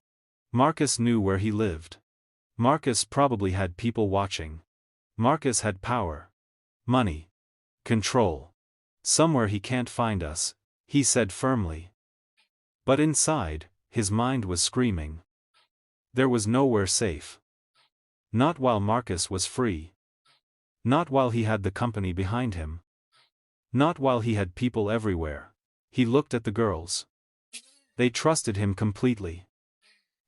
Marcus knew where he lived. Marcus probably had people watching. Marcus had power. Money. Control. Somewhere he can't find us, he said firmly. But inside, his mind was screaming. There was nowhere safe. Not while Marcus was free. Not while he had the company behind him. Not while he had people everywhere. He looked at the girls. They trusted him completely.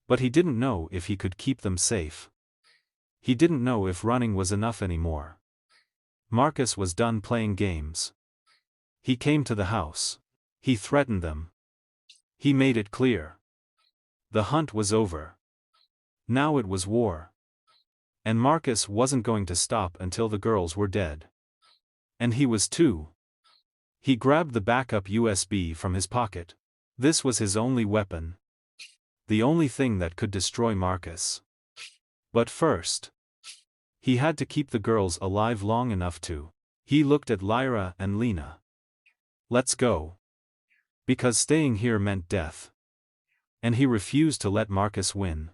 But he didn't know if he could keep them safe. He didn't know if running was enough anymore. Marcus was done playing games. He came to the house. He threatened them. He made it clear. The hunt was over. Now it was war. And Marcus wasn't going to stop until the girls were dead. And he was too. He grabbed the backup USB from his pocket. This was his only weapon. The only thing that could destroy Marcus. But first, he had to keep the girls alive long enough to. He looked at Lyra and Lena. Let's go. Because staying here meant death. And he refused to let Marcus win.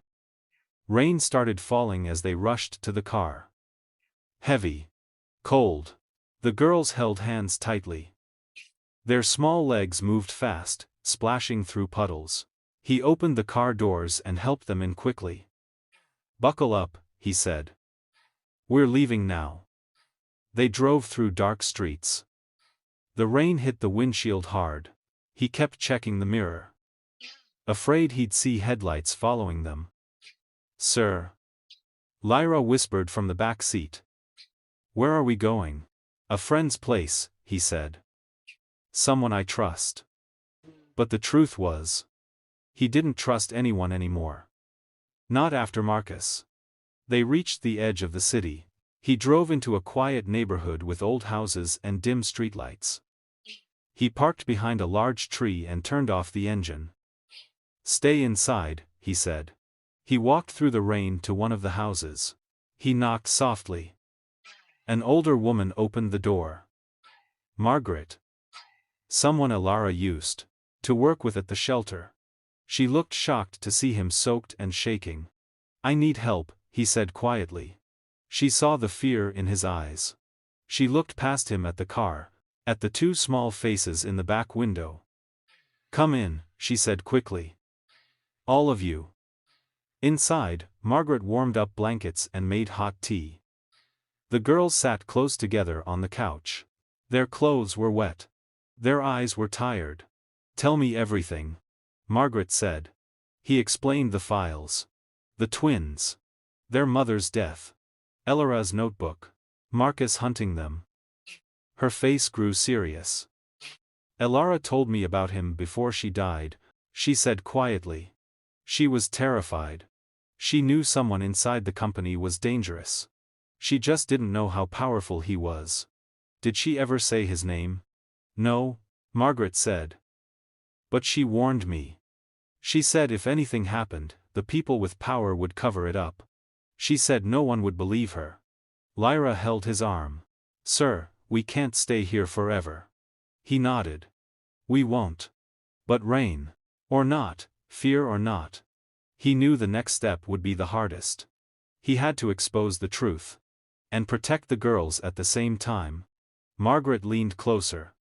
Rain started falling as they rushed to the car. Heavy. Cold. The girls held hands tightly. Their small legs moved fast, splashing through puddles. He opened the car doors and helped them in quickly. Buckle up, he said. We're leaving now. They drove through dark streets. The rain hit the windshield hard. He kept checking the mirror. Afraid he'd see headlights following them. Sir. Lyra whispered from the back seat. Where are we going? A friend's place, he said. Someone I trust. But the truth was, he didn't trust anyone anymore. Not after Marcus. They reached the edge of the city. He drove into a quiet neighborhood with old houses and dim streetlights. He parked behind a large tree and turned off the engine. Stay inside, he said. He walked through the rain to one of the houses. He knocked softly. An older woman opened the door. Margaret. Someone Alara used to work with at the shelter. She looked shocked to see him soaked and shaking. I need help, he said quietly. She saw the fear in his eyes. She looked past him at the car, at the two small faces in the back window. Come in, she said quickly. All of you. Inside, Margaret warmed up blankets and made hot tea. The girls sat close together on the couch. Their clothes were wet. Their eyes were tired. Tell me everything, Margaret said. He explained the files. The twins. Their mother's death. Elara's notebook. Marcus hunting them. Her face grew serious. Elara told me about him before she died, she said quietly. She was terrified. She knew someone inside the company was dangerous. She just didn't know how powerful he was. Did she ever say his name? No, Margaret said. But she warned me. She said if anything happened, the people with power would cover it up. She said no one would believe her. Lyra held his arm. Sir, we can't stay here forever. He nodded. We won't. But Rain. Or not, fear or not. He knew the next step would be the hardest. He had to expose the truth. And protect the girls at the same time. Margaret leaned closer.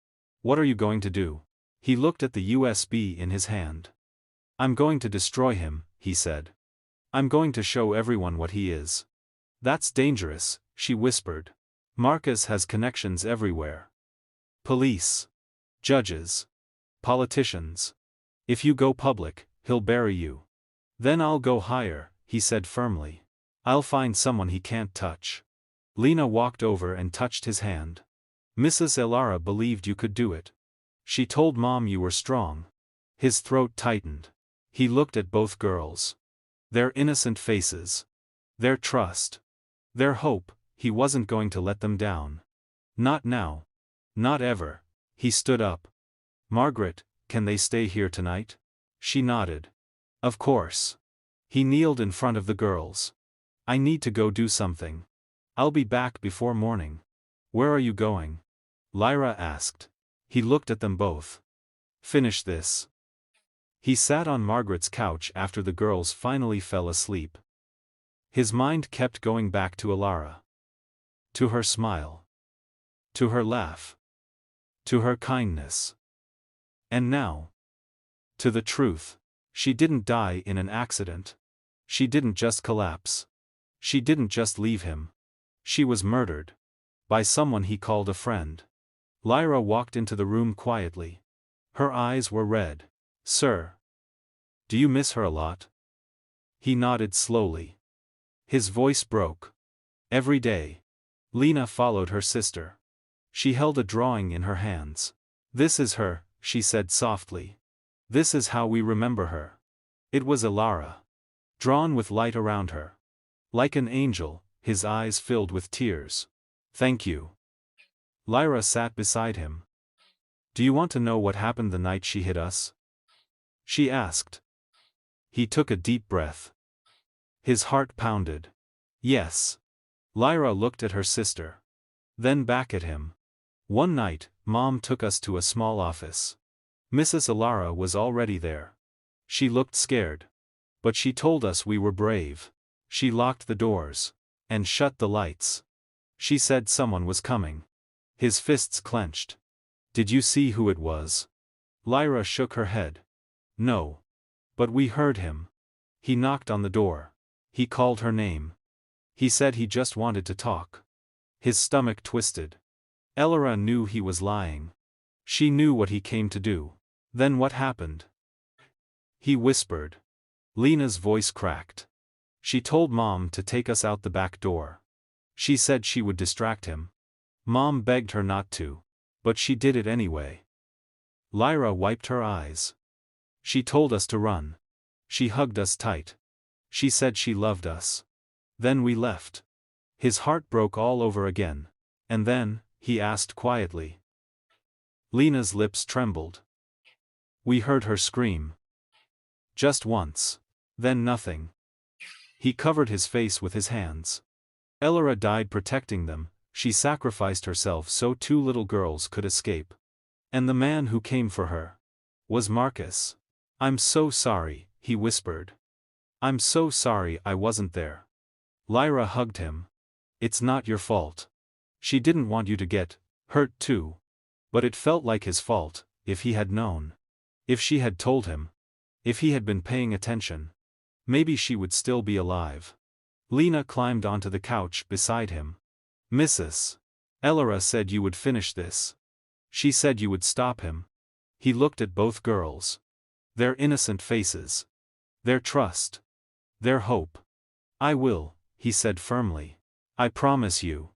What are you going to do? He looked at the USB in his hand. I'm going to destroy him, he said. I'm going to show everyone what he is. That's dangerous, she whispered. Marcus has connections everywhere. Police. Judges. Politicians. If you go public, he'll bury you. Then I'll go higher, he said firmly. I'll find someone he can't touch. Lena walked over and touched his hand. Mrs. Elara believed you could do it. She told Mom you were strong. His throat tightened. He looked at both girls. Their innocent faces. Their trust. Their hope, he wasn't going to let them down. Not now. Not ever. He stood up. Margaret, can they stay here tonight? She nodded. Of course. He kneeled in front of the girls. I need to go do something. I'll be back before morning. Where are you going? Lyra asked. He looked at them both. Finish this. He sat on Margaret's couch after the girls finally fell asleep. His mind kept going back to Alara. To her smile. To her laugh. To her kindness. And now. To the truth. She didn't die in an accident. She didn't just collapse. She didn't just leave him. She was murdered. By someone he called a friend. Lyra walked into the room quietly. Her eyes were red. Sir. Do you miss her a lot? He nodded slowly. His voice broke. Every day. Lena followed her sister. She held a drawing in her hands. This is her, she said softly. This is how we remember her. It was Ilara. Drawn with light around her. Like an angel, his eyes filled with tears. Thank you. Lyra sat beside him. Do you want to know what happened the night she hit us? She asked. He took a deep breath. His heart pounded. Yes. Lyra looked at her sister. Then back at him. One night, Mom took us to a small office. Mrs. Ilara was already there. She looked scared. But she told us we were brave. She locked the doors. And shut the lights. She said someone was coming. His fists clenched. Did you see who it was? Lyra shook her head. No. But we heard him. He knocked on the door. He called her name. He said he just wanted to talk. His stomach twisted. Ilara knew he was lying. She knew what he came to do. Then what happened? He whispered. Lena's voice cracked. She told Mom to take us out the back door. She said she would distract him. Mom begged her not to. But she did it anyway. Lyra wiped her eyes. She told us to run. She hugged us tight. She said she loved us. Then we left. His heart broke all over again. And then, he asked quietly. Lena's lips trembled. We heard her scream. Just once. Then nothing. He covered his face with his hands. Ilara died protecting them. She sacrificed herself so two little girls could escape. And the man who came for her was Marcus. I'm so sorry, he whispered. I'm so sorry I wasn't there. Lyra hugged him. It's not your fault. She didn't want you to get hurt too. But it felt like his fault, if he had known. If she had told him. If he had been paying attention. Maybe she would still be alive. Lena climbed onto the couch beside him. Mrs. Ilara said you would finish this. She said you would stop him. He looked at both girls. Their innocent faces. Their trust. Their hope. I will, he said firmly. I promise you.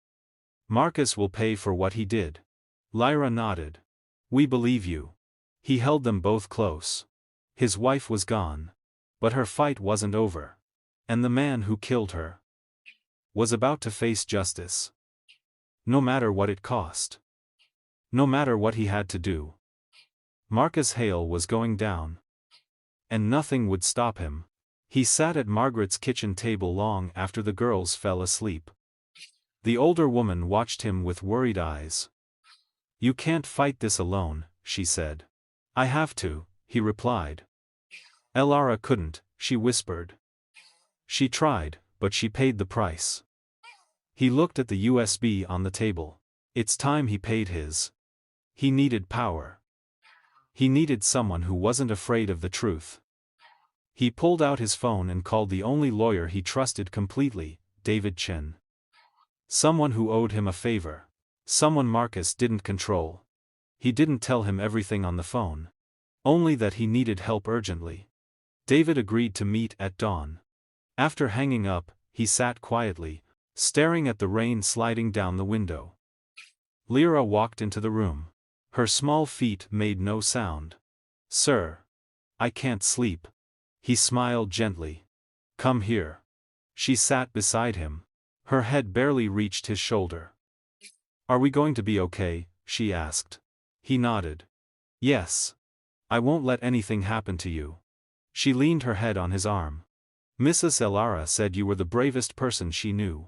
Marcus will pay for what he did. Lyra nodded. We believe you. He held them both close. His wife was gone. But her fight wasn't over. And the man who killed her was about to face justice. No matter what it cost. No matter what he had to do. Marcus Hale was going down. And nothing would stop him. He sat at Margaret's kitchen table long after the girls fell asleep. The older woman watched him with worried eyes. You can't fight this alone, she said. I have to, he replied. Ilara couldn't, she whispered. She tried, but she paid the price. He looked at the USB on the table. It's time he paid his. He needed power. He needed someone who wasn't afraid of the truth. He pulled out his phone and called the only lawyer he trusted completely, David Chin. Someone who owed him a favor. Someone Marcus didn't control. He didn't tell him everything on the phone. Only that he needed help urgently. David agreed to meet at dawn. After hanging up, he sat quietly, staring at the rain sliding down the window. Lyra walked into the room. Her small feet made no sound. Sir. I can't sleep. He smiled gently. Come here. She sat beside him. Her head barely reached his shoulder. Are we going to be okay? She asked. He nodded. Yes. I won't let anything happen to you. She leaned her head on his arm. Mrs. Ilara said you were the bravest person she knew.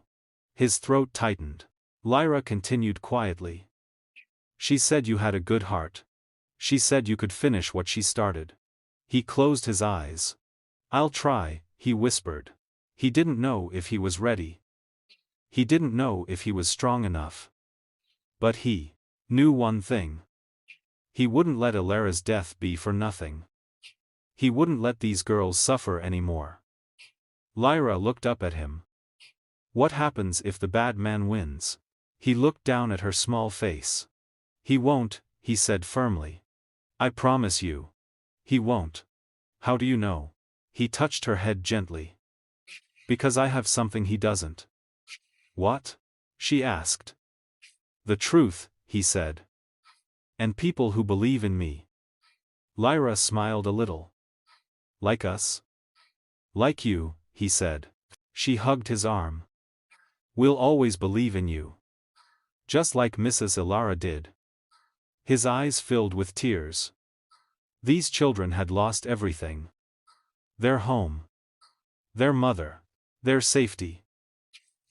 His throat tightened. Lyra continued quietly. She said you had a good heart. She said you could finish what she started. He closed his eyes. I'll try, he whispered. He didn't know if he was ready. He didn't know if he was strong enough. But he knew one thing. He wouldn't let Ilara's death be for nothing. He wouldn't let these girls suffer anymore. Lyra looked up at him. What happens if the bad man wins? He looked down at her small face. He won't, he said firmly. I promise you. He won't. How do you know? He touched her head gently. Because I have something he doesn't. What? She asked. The truth, he said. And people who believe in me. Lyra smiled a little. Like us? Like you, he said. She hugged his arm. We'll always believe in you. Just like Mrs. Ilara did. His eyes filled with tears. These children had lost everything. Their home. Their mother. Their safety.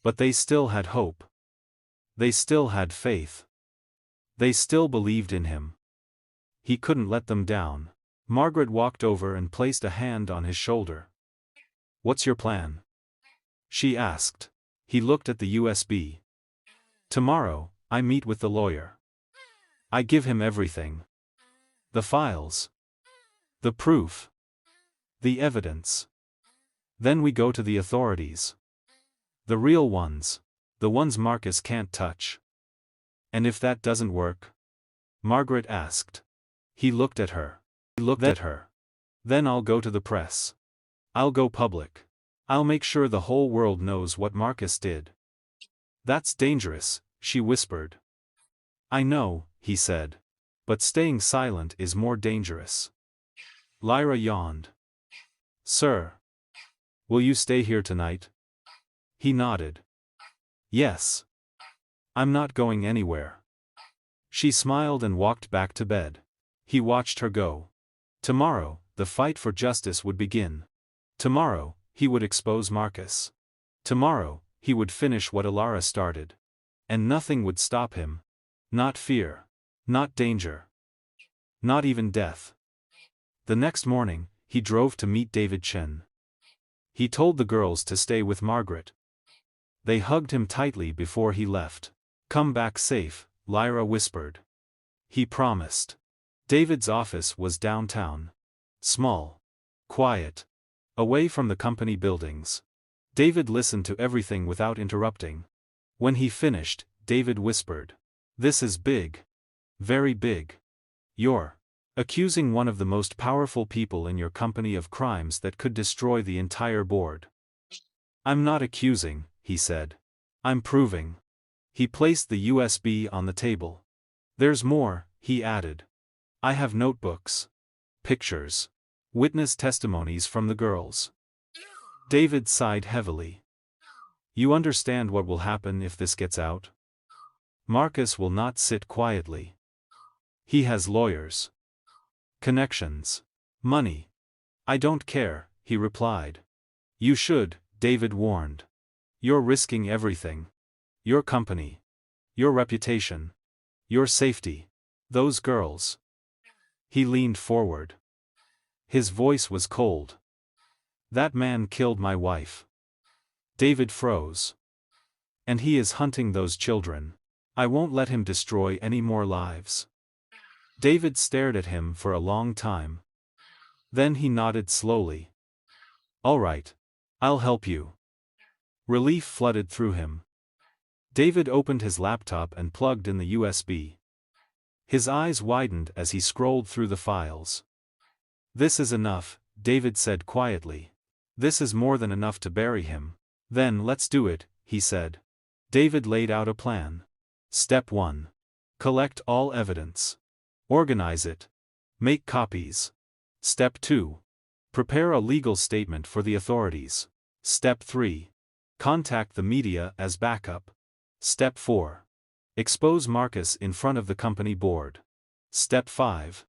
But they still had hope. They still had faith. They still believed in him. He couldn't let them down. Margaret walked over and placed a hand on his shoulder. What's your plan? She asked. He looked at the USB. Tomorrow, I meet with the lawyer. I give him everything. The files. The proof. The evidence. Then we go to the authorities. The real ones. The ones Marcus can't touch. And if that doesn't work? Margaret asked. He looked at her. Then I'll go to the press. I'll go public. I'll make sure the whole world knows what Marcus did. That's dangerous, she whispered. I know, he said. But staying silent is more dangerous. Lyra yawned. Sir. Will you stay here tonight? He nodded. Yes. I'm not going anywhere. She smiled and walked back to bed. He watched her go. Tomorrow, the fight for justice would begin. Tomorrow, he would expose Marcus. Tomorrow, he would finish what Ilara started. And nothing would stop him. Not fear. Not danger. Not even death. The next morning, he drove to meet David Chen. He told the girls to stay with Margaret. They hugged him tightly before he left. Come back safe, Lyra whispered. He promised. David's office was downtown. Small. Quiet. Away from the company buildings. David listened to everything without interrupting. When he finished, David whispered. This is big. Very big. You're accusing one of the most powerful people in your company of crimes that could destroy the entire board. I'm not accusing, he said. I'm proving. He placed the USB on the table. There's more, he added. I have notebooks. Pictures. Witness testimonies from the girls. David sighed heavily. You understand what will happen if this gets out? Marcus will not sit quietly. He has lawyers. Connections. Money. I don't care, he replied. You should, David warned. You're risking everything. Your company. Your reputation. Your safety. Those girls. He leaned forward. His voice was cold. That man killed my wife. David froze. And he is hunting those children. I won't let him destroy any more lives. David stared at him for a long time. Then he nodded slowly. All right. I'll help you. Relief flooded through him. David opened his laptop and plugged in the USB. His eyes widened as he scrolled through the files. This is enough, David said quietly. This is more than enough to bury him. Then let's do it, he said. David laid out a plan. Step 1. Collect all evidence. Organize it. Make copies. Step 2. Prepare a legal statement for the authorities. Step 3. Contact the media as backup. Step 4. Expose Marcus in front of the company board. Step 5.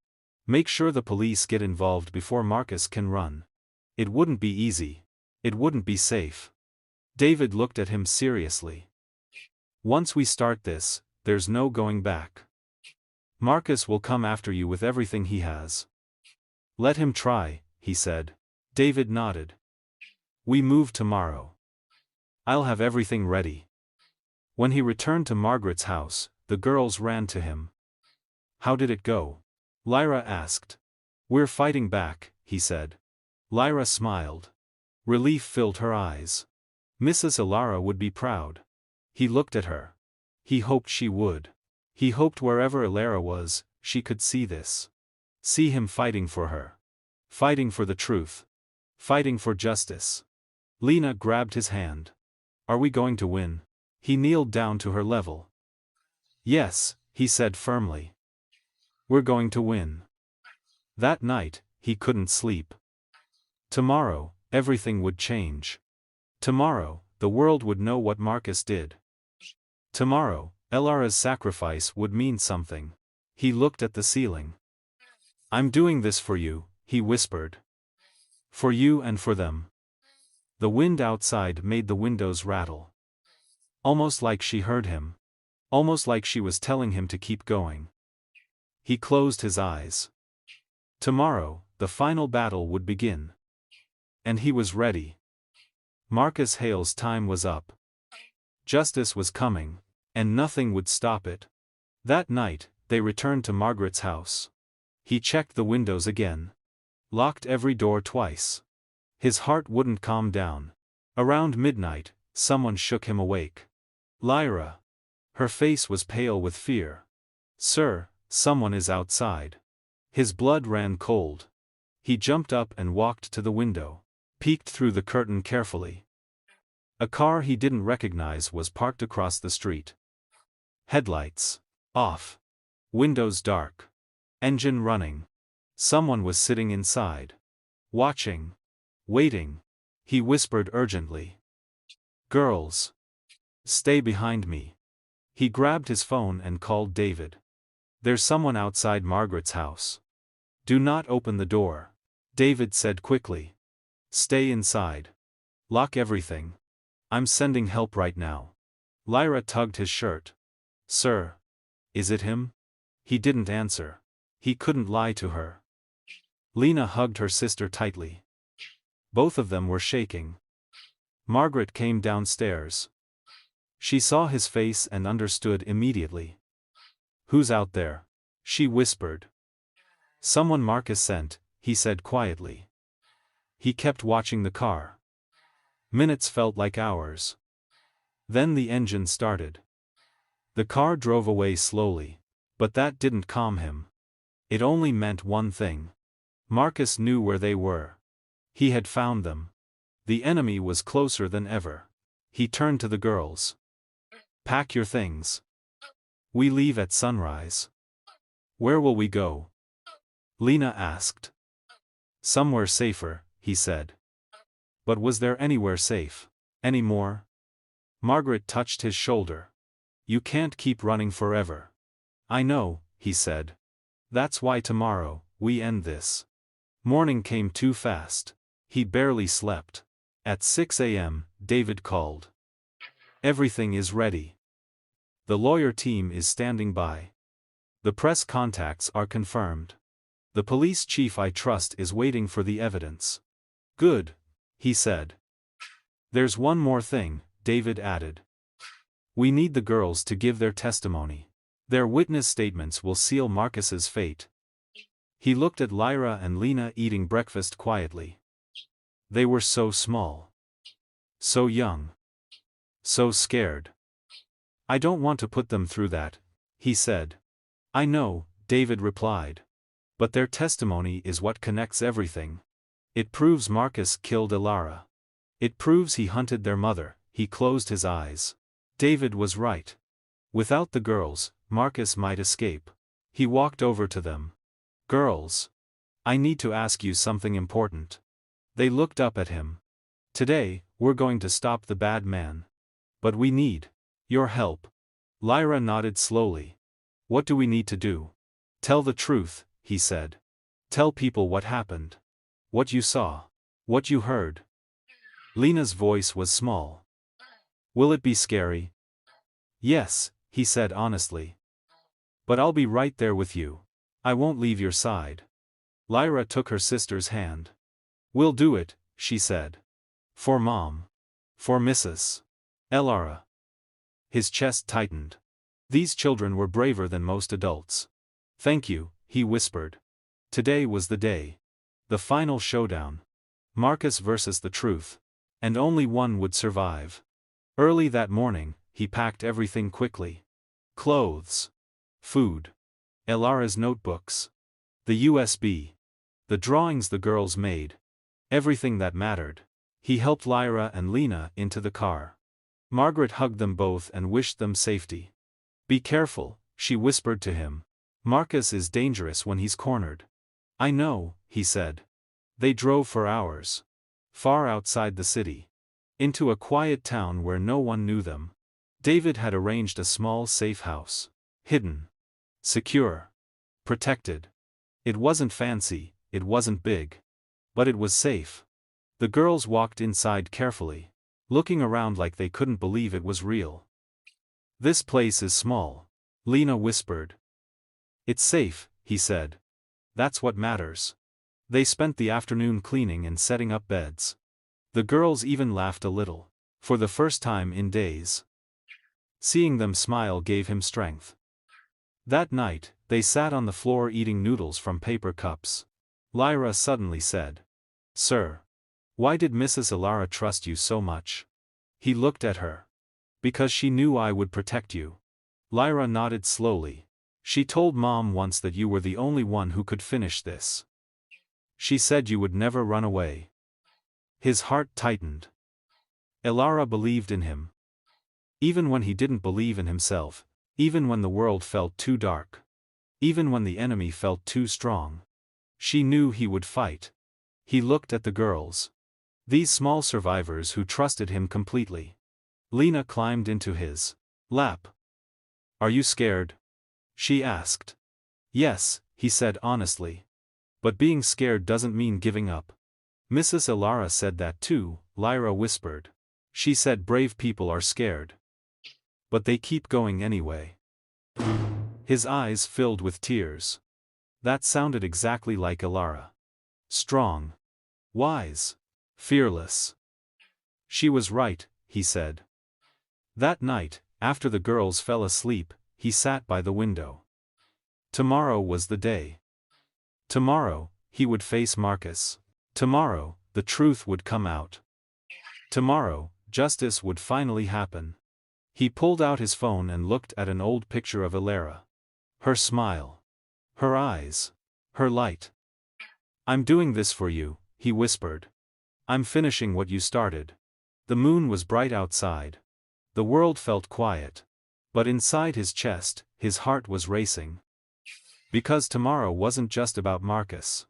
Make sure the police get involved before Marcus can run. It wouldn't be easy. It wouldn't be safe. David looked at him seriously. Once we start this, there's no going back. Marcus will come after you with everything he has. Let him try, he said. David nodded. We move tomorrow. I'll have everything ready. When he returned to Margaret's house, the girls ran to him. How did it go? Lyra asked. We're fighting back, he said. Lyra smiled. Relief filled her eyes. Mrs. Ilara would be proud. He looked at her. He hoped she would. He hoped wherever Elara was, she could see this. See him fighting for her. Fighting for the truth. Fighting for justice. Lena grabbed his hand. Are we going to win? He kneeled down to her level. Yes, he said firmly. We're going to win. That night, he couldn't sleep. Tomorrow, everything would change. Tomorrow, the world would know what Marcus did. Tomorrow, Elara's sacrifice would mean something. He looked at the ceiling. I'm doing this for you, he whispered. For you and for them. The wind outside made the windows rattle. Almost like she heard him. Almost like she was telling him to keep going. He closed his eyes. Tomorrow, the final battle would begin. And he was ready. Marcus Hale's time was up. Justice was coming, and nothing would stop it. That night, they returned to Margaret's house. He checked the windows again. Locked every door twice. His heart wouldn't calm down. Around midnight, someone shook him awake. Lyra. Her face was pale with fear. Sir, someone is outside. His blood ran cold. He jumped up and walked to the window. Peeked through the curtain carefully. A car he didn't recognize was parked across the street. Headlights off. Windows dark. Engine running. Someone was sitting inside. Watching. Waiting. He whispered urgently. Girls. Stay behind me. He grabbed his phone and called David. There's someone outside Margaret's house. Do not open the door. David said quickly. Stay inside. Lock everything. I'm sending help right now. Lyra tugged his shirt. Sir. Is it him? He didn't answer. He couldn't lie to her. Lena hugged her sister tightly. Both of them were shaking. Margaret came downstairs. She saw his face and understood immediately. Who's out there? She whispered. Someone Marcus sent, he said quietly. He kept watching the car. Minutes felt like hours. Then the engine started. The car drove away slowly, but that didn't calm him. It only meant one thing. Marcus knew where they were. He had found them. The enemy was closer than ever. He turned to the girls. Pack your things. We leave at sunrise. Where will we go? Lena asked. Somewhere safer, he said. But was there anywhere safe? Anymore? Margaret touched his shoulder. You can't keep running forever. I know, he said. That's why tomorrow, we end this. Morning came too fast. He barely slept. At 6 a.m., David called. Everything is ready. The lawyer team is standing by. The press contacts are confirmed. The police chief I trust is waiting for the evidence. Good, he said. There's one more thing, David added. We need the girls to give their testimony. Their witness statements will seal Marcus's fate. He looked at Lyra and Lena eating breakfast quietly. They were so small. So young. So scared. I don't want to put them through that, he said. I know, David replied. But their testimony is what connects everything. It proves Marcus killed Elara. It proves he hunted their mother. He closed his eyes. David was right. Without the girls, Marcus might escape. He walked over to them. Girls. I need to ask you something important. They looked up at him. Today, we're going to stop the bad man. But we need your help. Lyra nodded slowly. What do we need to do? Tell the truth, he said. Tell people what happened. What you saw. What you heard. Lena's voice was small. Will it be scary? Yes, he said honestly. But I'll be right there with you. I won't leave your side. Lyra took her sister's hand. We'll do it, she said. For Mom. For Mrs. Elara. His chest tightened. These children were braver than most adults. Thank you, he whispered. Today was the day. The final showdown. Marcus versus the truth. And only one would survive. Early that morning, he packed everything quickly. Clothes. Food. Elara's notebooks. The USB. The drawings the girls made. Everything that mattered. He helped Lyra and Lena into the car. Margaret hugged them both and wished them safety. "Be careful," she whispered to him. "Marcus is dangerous when he's cornered." "I know," he said. They drove for hours. Far outside the city. Into a quiet town where no one knew them. David had arranged a small safe house. Hidden. Secure. Protected. It wasn't fancy, it wasn't big. But it was safe. The girls walked inside carefully, looking around like they couldn't believe it was real. "This place is small," Lena whispered. "It's safe," he said. "That's what matters." They spent the afternoon cleaning and setting up beds. The girls even laughed a little. For the first time in days. Seeing them smile gave him strength. That night, they sat on the floor eating noodles from paper cups. Lyra suddenly said, "Sir, why did Mrs. Elara trust you so much?" He looked at her. "Because she knew I would protect you." Lyra nodded slowly. "She told Mom once that you were the only one who could finish this. She said you would never run away." His heart tightened. Elara believed in him. Even when he didn't believe in himself, even when the world felt too dark. Even when the enemy felt too strong. She knew he would fight. He looked at the girls. These small survivors who trusted him completely. Lena climbed into his lap. "Are you scared?" she asked. "Yes," he said honestly. "But being scared doesn't mean giving up." "Mrs. Elara said that too," Lyra whispered. "She said brave people are scared. But they keep going anyway." His eyes filled with tears. That sounded exactly like Elara. Strong. Wise. Fearless. She was right, he said. That night, after the girls fell asleep, he sat by the window. Tomorrow was the day. Tomorrow, he would face Marcus. Tomorrow, the truth would come out. Tomorrow, justice would finally happen. He pulled out his phone and looked at an old picture of Elara. Her smile. Her eyes. Her light. "I'm doing this for you," he whispered. "I'm finishing what you started." The moon was bright outside. The world felt quiet. But inside his chest, his heart was racing. Because tomorrow wasn't just about Marcus.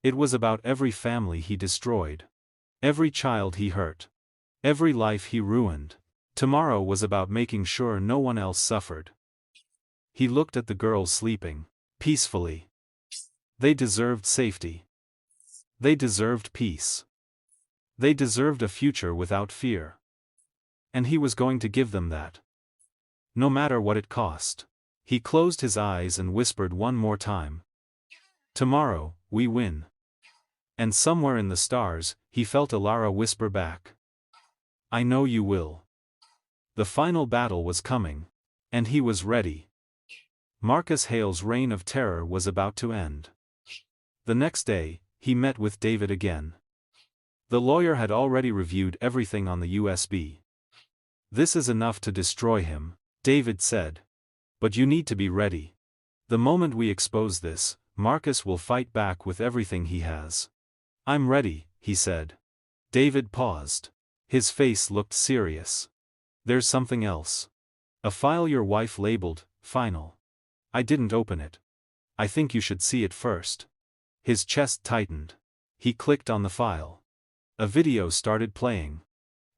It was about every family he destroyed. Every child he hurt. Every life he ruined. Tomorrow was about making sure no one else suffered. He looked at the girls sleeping peacefully. They deserved safety. They deserved peace. They deserved a future without fear. And he was going to give them that. No matter what it cost. He closed his eyes and whispered one more time. "Tomorrow, we win." And somewhere in the stars, he felt Elara whisper back. "I know you will." The final battle was coming. And he was ready. Marcus Hale's reign of terror was about to end. The next day, he met with David again. The lawyer had already reviewed everything on the USB. "This is enough to destroy him," David said. "But you need to be ready. The moment we expose this, Marcus will fight back with everything he has." "I'm ready," he said. David paused. His face looked serious. "There's something else. A file your wife labeled, final. I didn't open it. I think you should see it first." His chest tightened. He clicked on the file. A video started playing.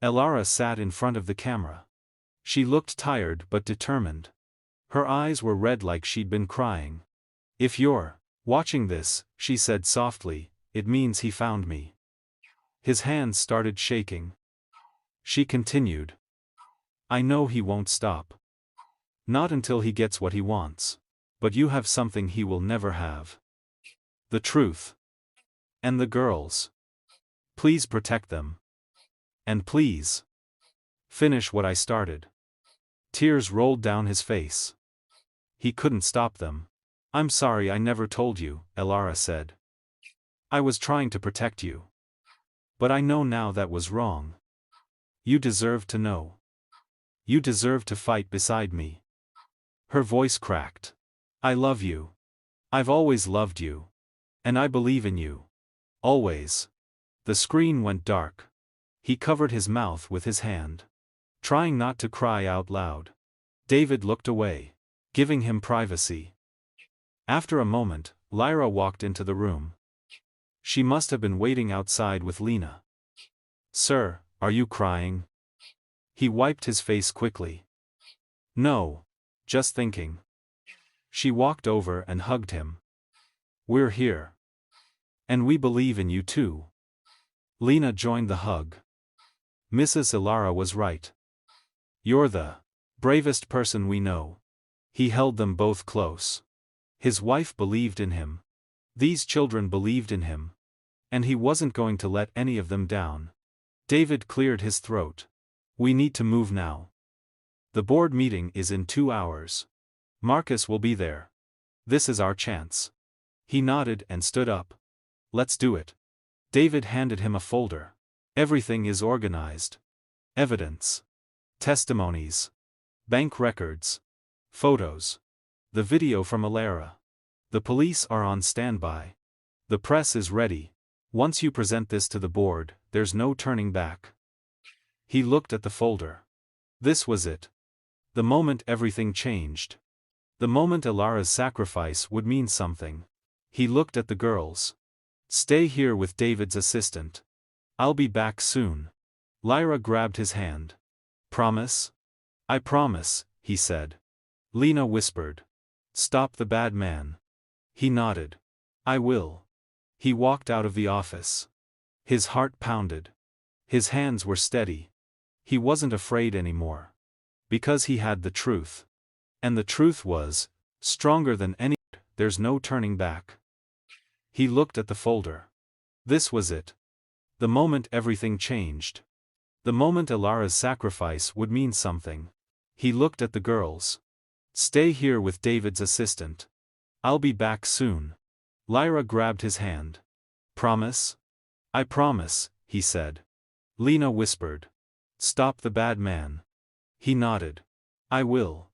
Elara sat in front of the camera. She looked tired but determined. Her eyes were red like she'd been crying. "If you're watching this," she said softly, "it means he found me." His hands started shaking. She continued. "I know he won't stop. Not until he gets what he wants. But you have something he will never have. The truth. And the girls. Please protect them. And please finish what I started." Tears rolled down his face. He couldn't stop them. "I'm sorry I never told you," Elara said. "I was trying to protect you. But I know now that was wrong. You deserve to know. You deserve to fight beside me." Her voice cracked. I love you. I've always loved you. And I believe in you. Always. The screen went dark. He covered his mouth with his hand, trying not to cry out loud. David looked away, giving him privacy. After a moment, Lyra walked into the room. She must have been waiting outside with Lena. Sir, are you crying? He wiped his face quickly. No. Just thinking. She walked over and hugged him. We're here. And we believe in you too. Lena joined the hug. Mrs. Ilara was right. You're the bravest person we know. He held them both close. His wife believed in him. These children believed in him. And he wasn't going to let any of them down. David cleared his throat. We need to move now. The board meeting is in 2 hours. Marcus will be there. This is our chance. He nodded and stood up. Let's do it. David handed him a folder. Everything is organized. Evidence. Testimonies. Bank records. Photos. The video from Ilara. The police are on standby. The press is ready. Once you present this to the board, there's no turning back. He looked at the folder. This was it. The moment everything changed. The moment Ilara's sacrifice would mean something. He looked at the girls. Stay here with David's assistant. I'll be back soon. Lyra grabbed his hand. Promise? I promise, he said. Lena whispered. Stop the bad man. He nodded. I will. He walked out of the office. His heart pounded. His hands were steady. He wasn't afraid anymore. Because he had the truth. And the truth was stronger than any. There's no turning back. He looked at the folder. This was it. The moment everything changed. The moment Ilara's sacrifice would mean something. He looked at the girls. Stay here with David's assistant. I'll be back soon. Lyra grabbed his hand. Promise? I promise, he said. Lena whispered. Stop the bad man. He nodded. I will.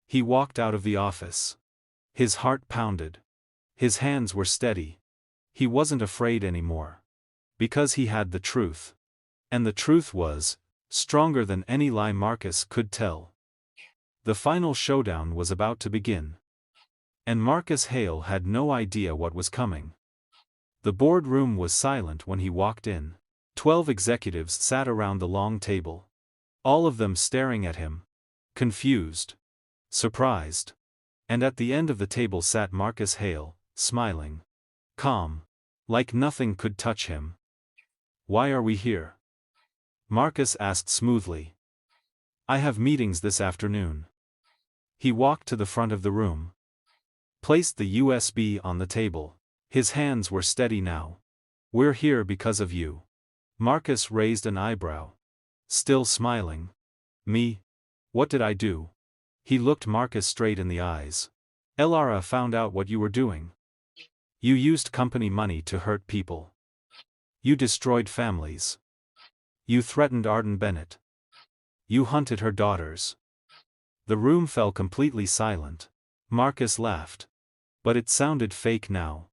He walked out of the office. His heart pounded. His hands were steady. He wasn't afraid anymore. Because he had the truth. And the truth was stronger than any lie Marcus could tell. The final showdown was about to begin. And Marcus Hale had no idea what was coming. The boardroom was silent when he walked in. 12 executives sat around the long table. All of them staring at him. Confused. Surprised. And at the end of the table sat Marcus Hale, smiling. Calm. Like nothing could touch him. Why are we here? Marcus asked smoothly. I have meetings this afternoon. He walked to the front of the room. Placed the USB on the table. His hands were steady now. We're here because of you. Marcus raised an eyebrow. Still smiling. Me? What did I do? He looked Marcus straight in the eyes. Ilara found out what you were doing. You used company money to hurt people. You destroyed families. You threatened Arden Bennett. You hunted her daughters. The room fell completely silent. Marcus laughed. But it sounded fake now.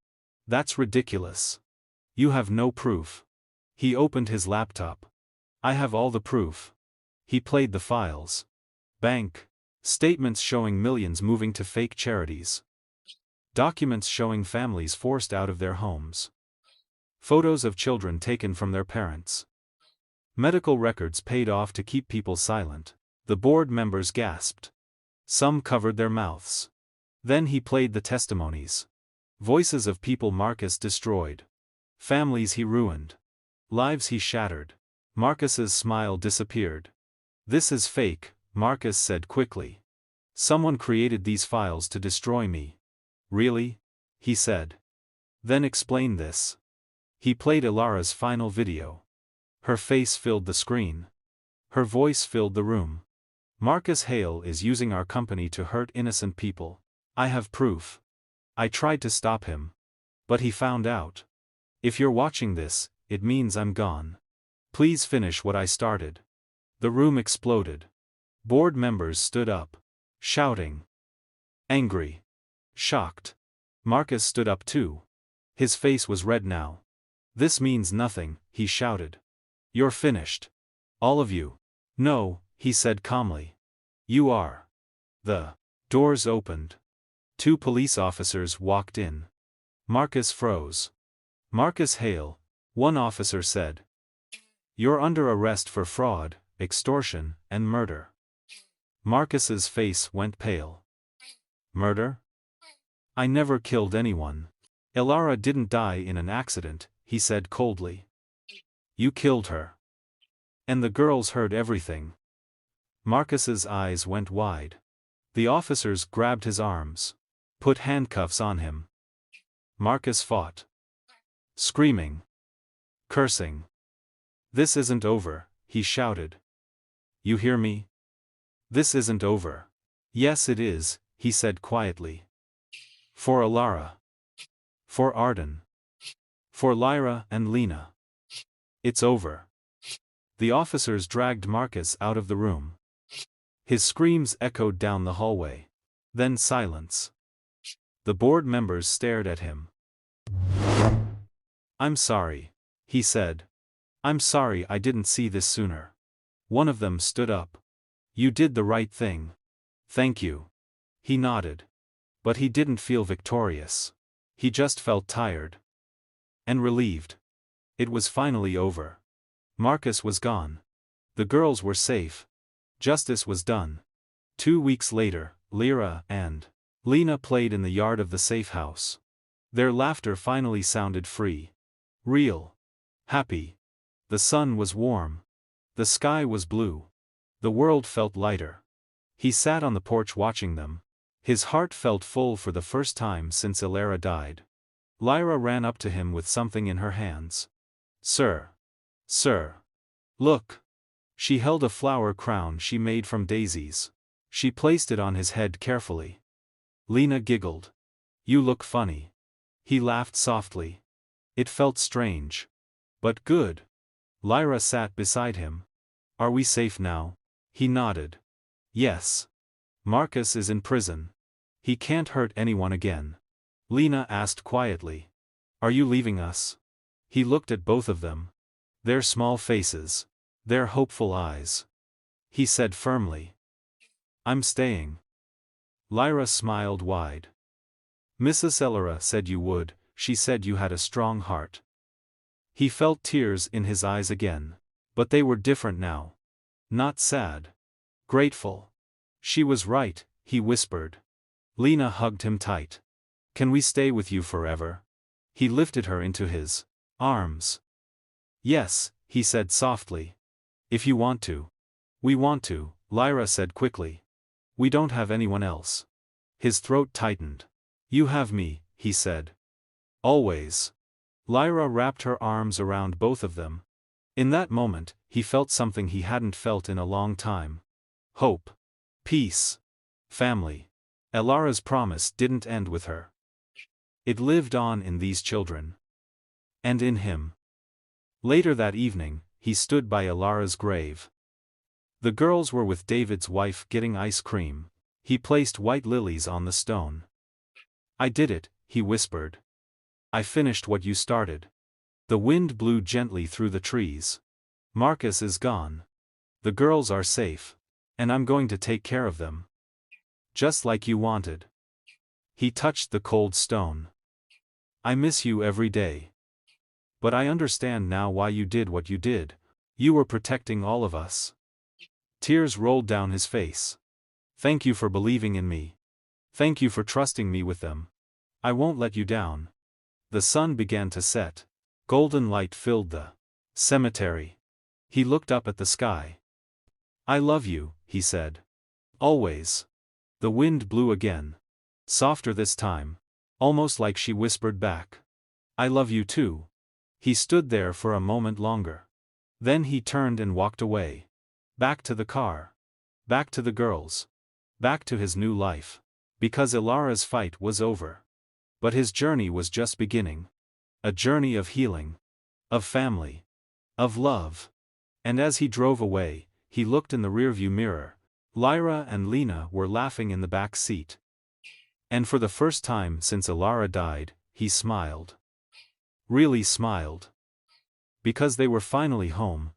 That's ridiculous. You have no proof. He opened his laptop. I have all the proof. He played the files. Bank statements showing millions moving to fake charities. Documents showing families forced out of their homes. Photos of children taken from their parents. Medical records paid off to keep people silent. The board members gasped. Some covered their mouths. Then he played the testimonies. Voices of people Marcus destroyed. Families he ruined. Lives he shattered. Marcus's smile disappeared. This is fake, Marcus said quickly. Someone created these files to destroy me. Really? He said. Then explain this. He played Ilara's final video. Her face filled the screen. Her voice filled the room. Marcus Hale is using our company to hurt innocent people. I have proof. I tried to stop him. But he found out. If you're watching this, it means I'm gone. Please finish what I started. The room exploded. Board members stood up, shouting. Angry. Shocked. Marcus stood up too. His face was red now. "This means nothing," he shouted. "You're finished. All of you." "No," he said calmly. "You are." The doors opened. 2 police officers walked in. Marcus froze. "Marcus Hale," one officer said. "You're under arrest for fraud, extortion, and murder." Marcus's face went pale. "Murder? I never killed anyone. Elara didn't die in an accident," he said coldly. "You killed her. And the girls heard everything." Marcus's eyes went wide. The officers grabbed his arms. Put handcuffs on him. Marcus fought. Screaming. Cursing. "This isn't over," he shouted. "You hear me? This isn't over." "Yes it is," he said quietly. "For Elara. For Arden. For Lyra and Lena. It's over." The officers dragged Marcus out of the room. His screams echoed down the hallway. Then silence. The board members stared at him. "I'm sorry," he said. "I'm sorry I didn't see this sooner." One of them stood up. "You did the right thing. Thank you." He nodded. But he didn't feel victorious. He just felt tired. And relieved. It was finally over. Marcus was gone. The girls were safe. Justice was done. 2 weeks later, Lyra and Lena played in the yard of the safe house. Their laughter finally sounded free. Real. Happy. The sun was warm. The sky was blue. The world felt lighter. He sat on the porch watching them. His heart felt full for the first time since Elara died. Lyra ran up to him with something in her hands. "Sir. Sir. Look." She held a flower crown she made from daisies. She placed it on his head carefully. Lena giggled. "You look funny." He laughed softly. It felt strange. But good. Lyra sat beside him. "Are we safe now?" He nodded. "Yes. Marcus is in prison. He can't hurt anyone again." Lena asked quietly. "Are you leaving us?" He looked at both of them. Their small faces. Their hopeful eyes. He said firmly. "I'm staying." Lyra smiled wide. "Mrs. Elara said you would, she said you had a strong heart." He felt tears in his eyes again. But they were different now. Not sad. Grateful. "She was right," he whispered. Lena hugged him tight. "Can we stay with you forever?" He lifted her into his arms. "Yes," he said softly. "If you want to." "We want to," Lyra said quickly. "We don't have anyone else." His throat tightened. "You have me," he said. "Always." Lyra wrapped her arms around both of them. In that moment, he felt something he hadn't felt in a long time. Hope. Peace. Family. Elara's promise didn't end with her. It lived on in these children. And in him. Later that evening, he stood by Elara's grave. The girls were with David's wife getting ice cream. He placed white lilies on the stone. "I did it," he whispered. "I finished what you started." The wind blew gently through the trees. "Marcus is gone. The girls are safe. And I'm going to take care of them. Just like you wanted." He touched the cold stone. "I miss you every day. But I understand now why you did what you did. You were protecting all of us." Tears rolled down his face. "Thank you for believing in me. Thank you for trusting me with them. I won't let you down." The sun began to set. Golden light filled the cemetery. He looked up at the sky. "I love you," he said. "Always." The wind blew again. Softer this time. Almost like she whispered back. "I love you too." He stood there for a moment longer. Then he turned and walked away. Back to the car. Back to the girls. Back to his new life. Because Elara's fight was over. But his journey was just beginning. A journey of healing. Of family. Of love. And as he drove away, he looked in the rearview mirror. Lyra and Lena were laughing in the back seat. And for the first time since Ilara died, he smiled. Really smiled. Because they were finally home,